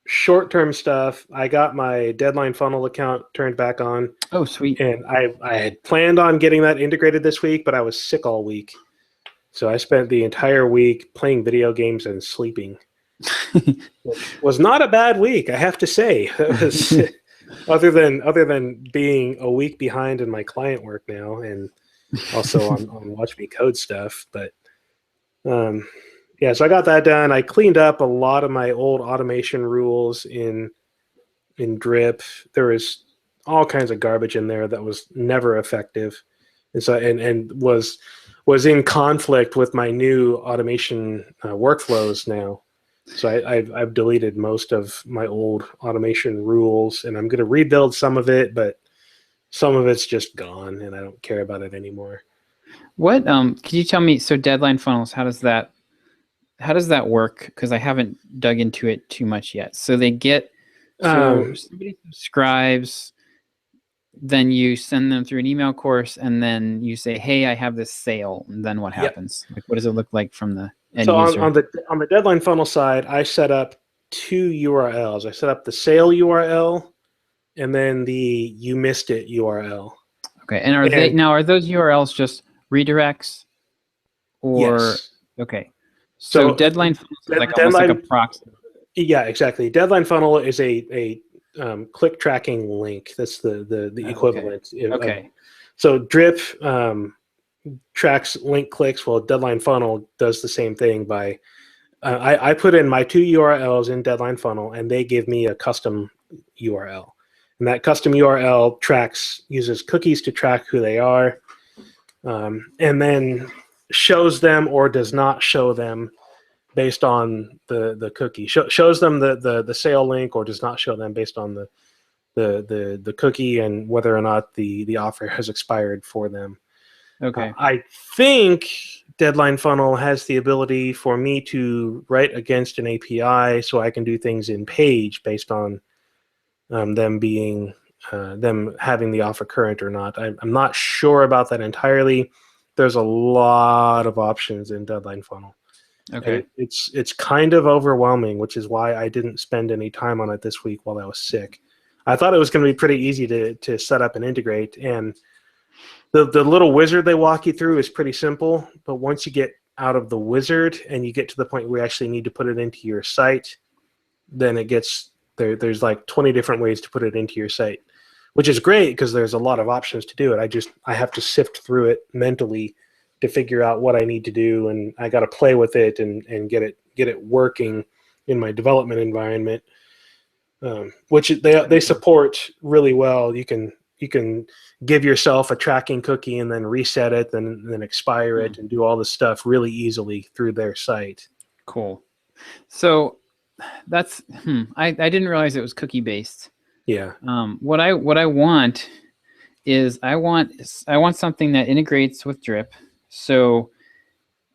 short-term stuff. I got my Deadline Funnel account turned back on, Oh, sweet. and I had planned on getting that integrated this week, but I was sick all week. So I spent the entire week playing video games and sleeping, which was not a bad week, I have to say. It was, other than being a week behind in my client work now, and also on Watch Me Code stuff. But yeah, so I got that done. I cleaned up a lot of my old automation rules in Drip. There was all kinds of garbage in there that was never effective, and so and was in conflict with my new automation workflows now. So I've deleted most of my old automation rules, and I'm going to rebuild some of it, but some of it's just gone, and I don't care about it anymore. What can you tell me? So deadline funnels, how does that work? Because I haven't dug into it too much yet. So they get somebody subscribes, then you send them through an email course, and then you say, "Hey, I have this sale." And then what happens? Like, what does it look like from the end so user? on the deadline funnel side, I set up 2 URLs. I set up the sale URL and then the you missed it URL. Okay, and are those URLs just redirects, or yes. Okay? So deadline funnels is like almost like a proxy. Yeah, exactly. Deadline funnel is a click tracking link. That's the equivalent. Okay. So Drip tracks link clicks. Well, Deadline Funnel does the same thing by I put in my 2 URLs in Deadline Funnel, and they give me a custom URL. And that custom URL uses cookies to track who they are, and then shows them or does not show them based on the cookie. Shows them the sale link or does not show them based on the cookie and whether or not the offer has expired for them. Okay. I think Deadline Funnel has the ability for me to write against an API so I can do things in Page based on them being them having the offer current or not. I'm not sure about that entirely. There's a lot of options in Deadline Funnel. Okay. It's kind of overwhelming, which is why I didn't spend any time on it this week while I was sick. I thought it was going to be pretty easy to set up and integrate, and the little wizard they walk you through is pretty simple. But once you get out of the wizard and you get to the point where you actually need to put it into your site, then it gets there's like 20 different ways to put it into your site, which is great because there's a lot of options to do it. I have to sift through it mentally to figure out what I need to do, and I got to play with it and get it working in my development environment, which they support really well. You can give yourself a tracking cookie and then reset it, then expire it, and do all this stuff really easily through their site. Cool. So that's I didn't realize it was cookie based. Yeah. What I want is I want something that integrates with Drip. So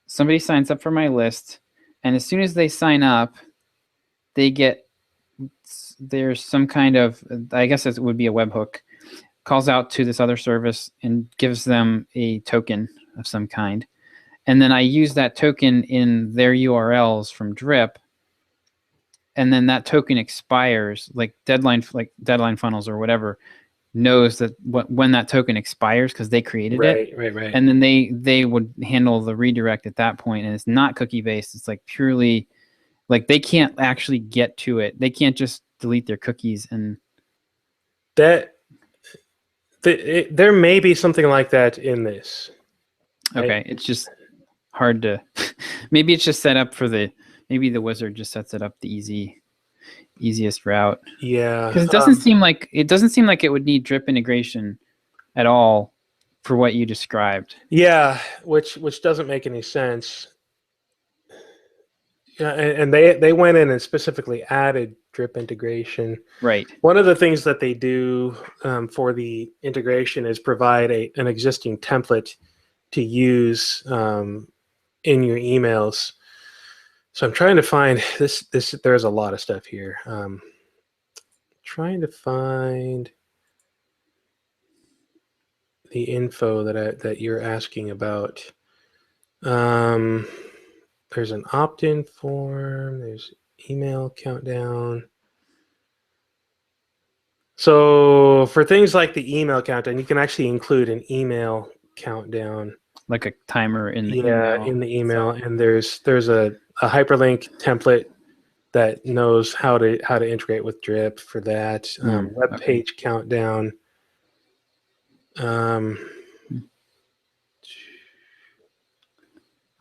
somebody signs up for my list, and as soon as they sign up, there's some kind of, I guess it would be a webhook, calls out to this other service and gives them a token of some kind. And then I use that token in their URLs from Drip, and then that token expires, like deadline funnels or whatever knows that when that token expires because they created it. Right. And then they would handle the redirect at that point, and it's not cookie based. It's like purely like they can't actually get to it. They can't just delete their cookies and there may be something like that in this. Okay, it's just hard to maybe it's just set up for maybe the wizard just sets it up the easiest route. Yeah, because it doesn't seem like it would need Drip integration at all for what you described. Yeah, which doesn't make any sense. Yeah, and they went in and specifically added Drip integration. Right. One of the things that they do for the integration is provide an existing template to use in your emails. So I'm trying to find this. There's a lot of stuff here. Trying to find the info that you're asking about. There's an opt-in form. There's email countdown. So for things like the email countdown, you can actually include an email countdown. Like a timer in the Yeah, email. in the email, and there's a hyperlink template that knows how to integrate with Drip for that. Web okay. page countdown. I'll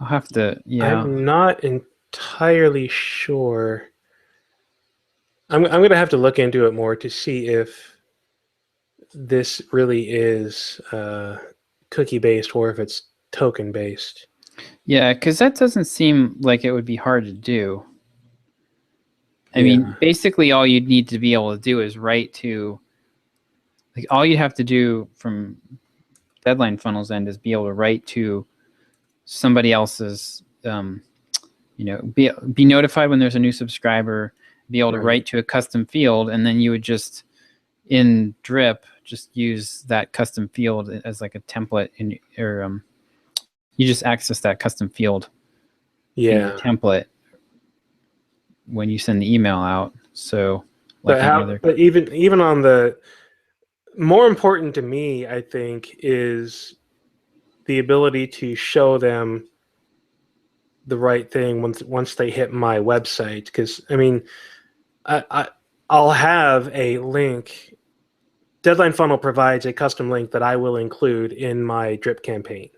have to, yeah. I'm not entirely sure. I'm going to have to look into it more to see if this really is cookie based or if it's token based. Yeah, because that doesn't seem like it would be hard to do. I mean, basically all you'd need to be able to do is write to, like all you have to do from Deadline Funnel's end is be able to write to somebody else's, be notified when there's a new subscriber, be able to write to a custom field, and then you would just, in Drip, just use that custom field as like a template, you just access that custom field in your template when you send the email out. So, like but even on the more important to me, I think, is the ability to show them the right thing once they hit my website. Because I mean, I'll have a link. Deadline Funnel provides a custom link that I will include in my Drip campaign.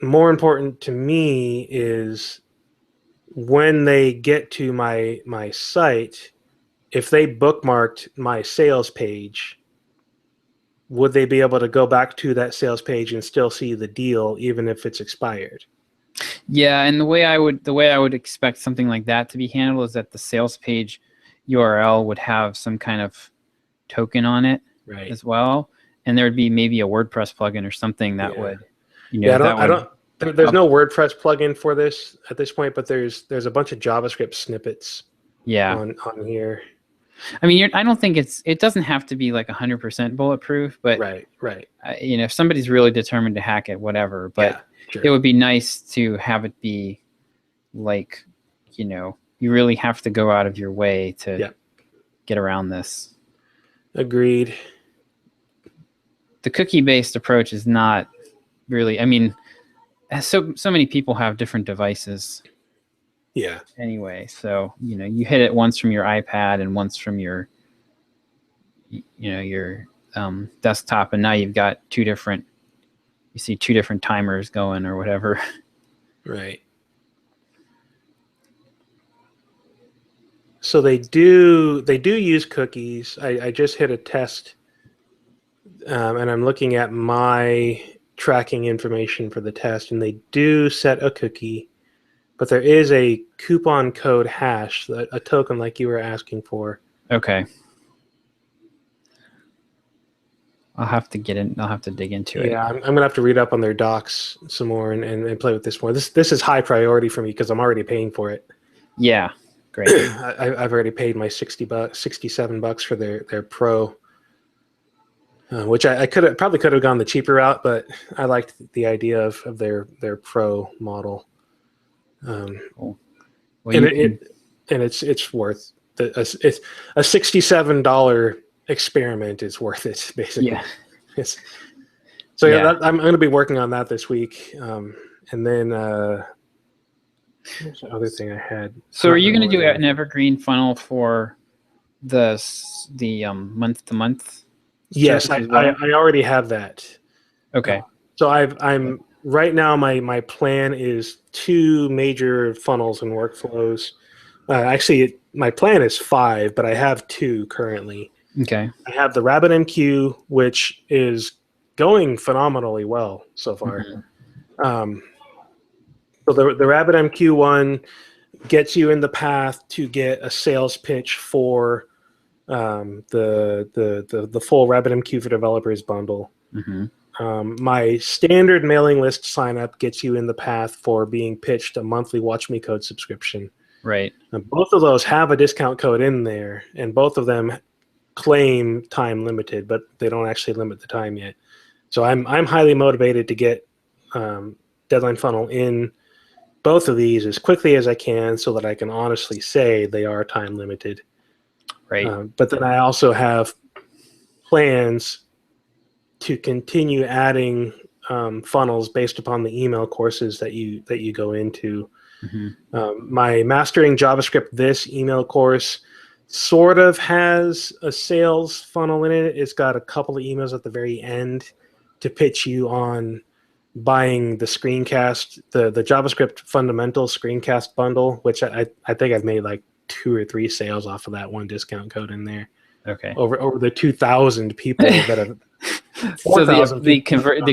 More important to me is when they get to my site, if they bookmarked my sales page, would they be able to go back to that sales page and still see the deal even if it's expired? Yeah, and the way I would expect something like that to be handled is that the sales page URL would have some kind of token on it as well, and there would be maybe a WordPress plugin or something that would, I don't. There's no WordPress plugin for this at this point, but there's a bunch of JavaScript snippets. On here. I mean, I don't think it doesn't have to be like 100% bulletproof, but right. If somebody's really determined to hack it, whatever. But it would be nice to have it be like, you really have to go out of your way to get around this. Agreed. The cookie-based approach is not really. I mean, so many people have different devices. Yeah. Anyway, so you hit it once from your iPad and once from your desktop, and now you've got two different timers going or whatever. Right. So they do use cookies. I just hit a test, and I'm looking at my tracking information for the test, and they do set a cookie. But there is a coupon code hash, a token like you were asking for. Okay. I'll have to dig into it. Yeah, I'm going to have to read up on their docs some more and play with this more. This is high priority for me because I'm already paying for it. Yeah, great. I've already paid my $67 for their Pro, which I probably could have gone the cheaper route, but I liked the idea of their Pro model. Cool. Well, it's worth it's a $67 experiment is worth it, basically. Yeah. I'm going to be working on that this week, and then what's the other thing I had? So are you going to do an evergreen funnel for the month to month? Yes, I already have that. Okay. So I'm right now. My plan is 2 major funnels and workflows. Actually, my plan is 5, but I have 2 currently. Okay. I have the RabbitMQ, which is going phenomenally well so far. So the RabbitMQ one gets you in the path to get a sales pitch for the full RabbitMQ for Developers bundle. My standard mailing list sign up gets you in the path for being pitched a monthly Watch Me Code subscription. Right. And both of those have a discount code in there, and both of them claim time limited, but they don't actually limit the time yet. So I'm highly motivated to get Deadline Funnel in both of these as quickly as I can so that I can honestly say they are time limited. Right. But then I also have plans to continue adding funnels based upon the email courses that you go into. My Mastering JavaScript This email course sort of has a sales funnel in it. It's got a couple of emails at the very end to pitch you on buying the screencast, the JavaScript fundamental screencast bundle, which I think I've made like 2 or 3 sales off of that one discount code in there. Okay. Over the 2,000 people that have. So the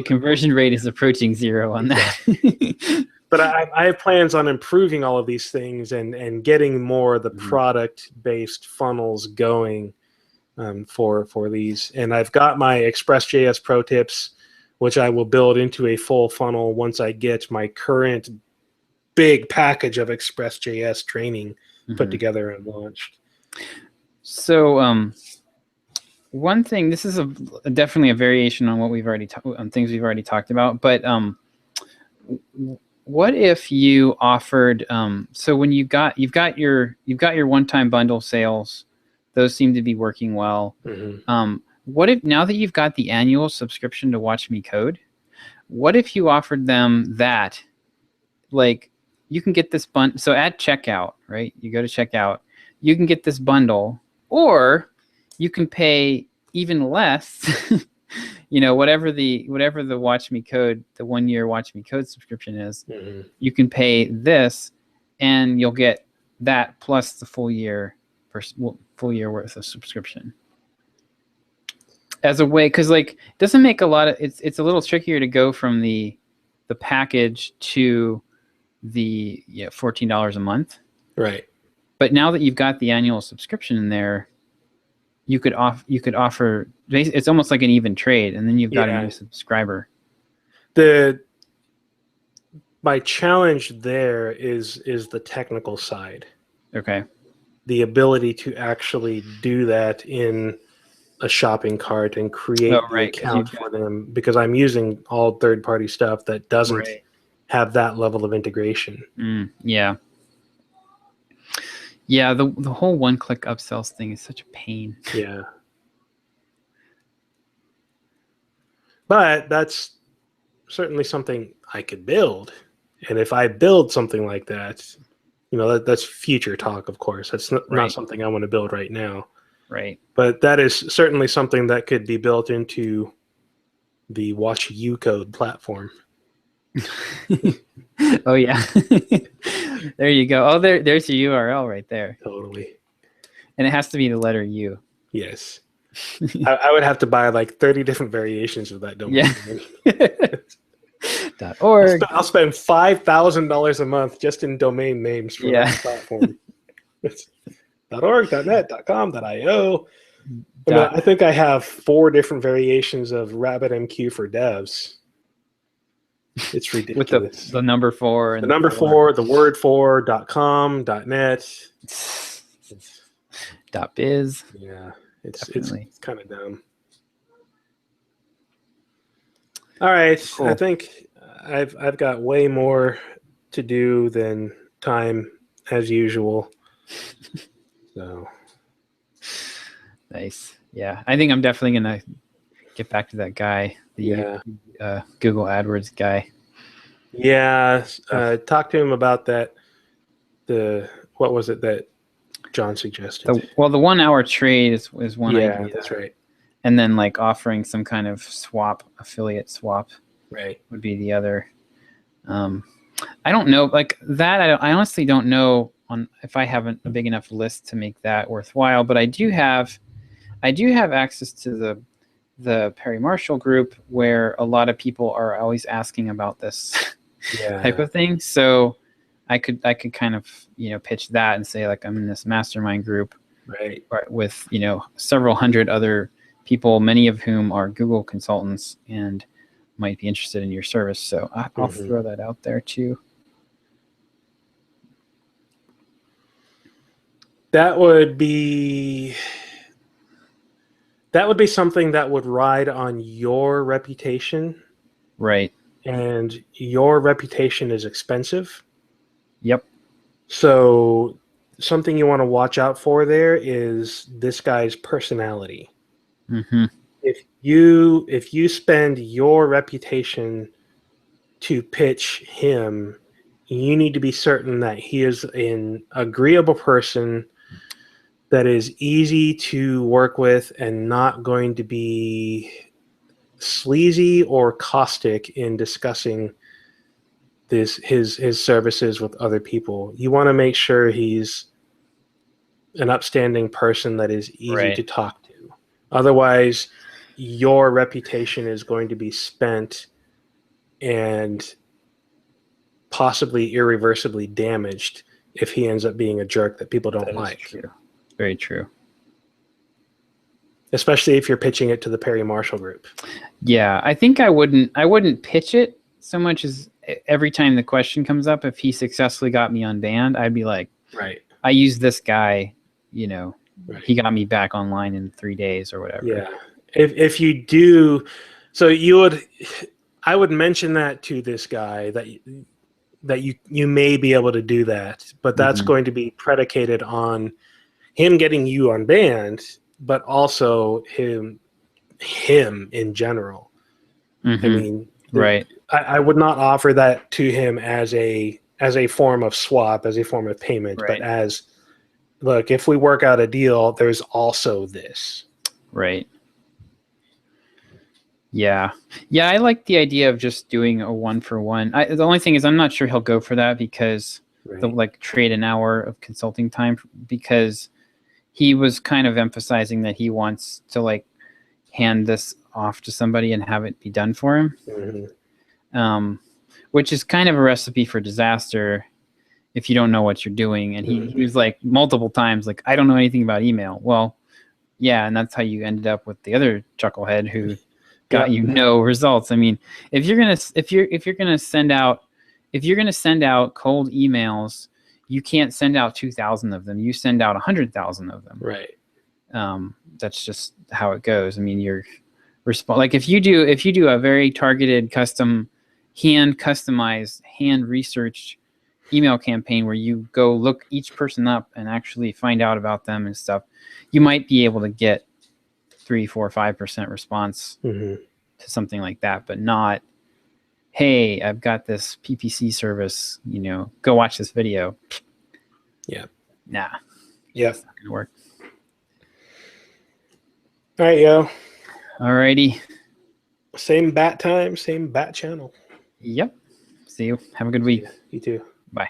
conversion rate is approaching 0 on that. But I have plans on improving all of these things and getting more of the product-based funnels going for these. And I've got my Express.js pro tips, which I will build into a full funnel once I get my current big package of Express.js training put together and launched. So one thing, this is definitely a variation on what we've already on things we've already talked about, but what if you offered so when you've got your one-time bundle sales, those seem to be working well. What if, now that you've got the annual subscription to Watch Me Code, what if you offered them that, like, you can get this bundle, so at checkout, right, you go to checkout, you can get this bundle, or you can pay even less, whatever the Watch Me Code, the 1-year Watch Me Code subscription is, you can pay this, and you'll get that plus the full year worth of subscription. As a way, because like it doesn't make a lot of it's a little trickier to go from the package to the $14 a month. Right. But now that you've got the annual subscription in there, you could offer, it's almost like an even trade, and then you've got a new subscriber. My challenge there is the technical side. Okay. The ability to actually do that in a shopping cart and create the account for them, because I'm using all third-party stuff that doesn't have that level of integration. Yeah. Yeah, the whole one-click upsells thing is such a pain. Yeah. But that's certainly something I could build. And if I build something like that, that's future talk, of course. That's not something I want to build right now. Right. But that is certainly something that could be built into the Watch You Code platform. Oh, yeah. There you go. Oh, there's your URL right there. Totally. And it has to be the letter U. Yes. I would have to buy like 30 different variations of that domain. Yeah. .org. I'll spend $5,000 a month just in domain names for that platform. .org, .net, .com, .io. I think I have 4 different variations of RabbitMQ for devs. It's ridiculous. With the number 4. And the number 4, the word 4, .com, .net. .biz. Yeah, it's kind of dumb. All right, cool. I think I've got way more to do than time as usual. So nice. Yeah, I think I'm definitely gonna get back to that guy, the Google AdWords guy. Yeah, talk to him about that. What was it that John suggested? The 1 hour trade is one idea. Yeah, that's right. And then like offering some kind of affiliate swap, would be the other. I don't know, like that. I honestly don't know if I have a big enough list to make that worthwhile. But I do have access to the Perry Marshall group, where a lot of people are always asking about this type of thing. So I could kind of pitch that and say, like, I'm in this mastermind group, with several hundred other people, many of whom are Google consultants and might be interested in your service. So I'll throw that out there too. That would be something that would ride on your reputation. Right. And your reputation is expensive. Yep. So something you want to watch out for there is this guy's personality. Mm-hmm. If you spend your reputation to pitch him, you need to be certain that he is an agreeable person that is easy to work with and not going to be sleazy or caustic in discussing his services with other people. You want to make sure he's an upstanding person that is easy Right. to talk to. Otherwise, your reputation is going to be spent and possibly irreversibly damaged if he ends up being a jerk that people don't That is like. true. Very true. Especially if you're pitching it to the Perry Marshall group. Yeah, I think I wouldn't pitch it so much as every time the question comes up, if he successfully got me unbanned, I'd be like, Right. I used this guy, you know, Right. he got me back online in 3 days or whatever. Yeah. If you do, so I would mention that to this guy that you may be able to do that, but that's Mhm. going to be predicated on him getting you unbanned, but also him in general. Mhm. I mean, Right. I would not offer that to him as a form of swap, as a form of payment, Right. but as, look, if we work out a deal, there's also this. Right. Yeah. Yeah, I like the idea of just doing a 1-for-1. The only thing is I'm not sure he'll go for that because they'll like trade an hour of consulting time, because he was kind of emphasizing that he wants to like hand this off to somebody and have it be done for him. Mm-hmm. Which is kind of a recipe for disaster if you don't know what you're doing. And he was like multiple times, like, I don't know anything about email. Well, yeah, and that's how you ended up with the other chucklehead who got you no results. I mean, if you're gonna send out cold emails, you can't send out 2,000 of them. You send out 100,000 of them. Right. That's just how it goes. I mean, you're like if you do a very targeted, customized, hand researched email campaign where you go look each person up and actually find out about them and stuff, you might be able to get 3, 4, 5% response Mm-hmm. to something like that, but not, hey, I've got this PPC service, go watch this video. Yeah. Nah. Yeah. It's not gonna work. All right, yo. Alrighty. Same bat time, same bat channel. Yep. See you. Have a good week. You too. Bye.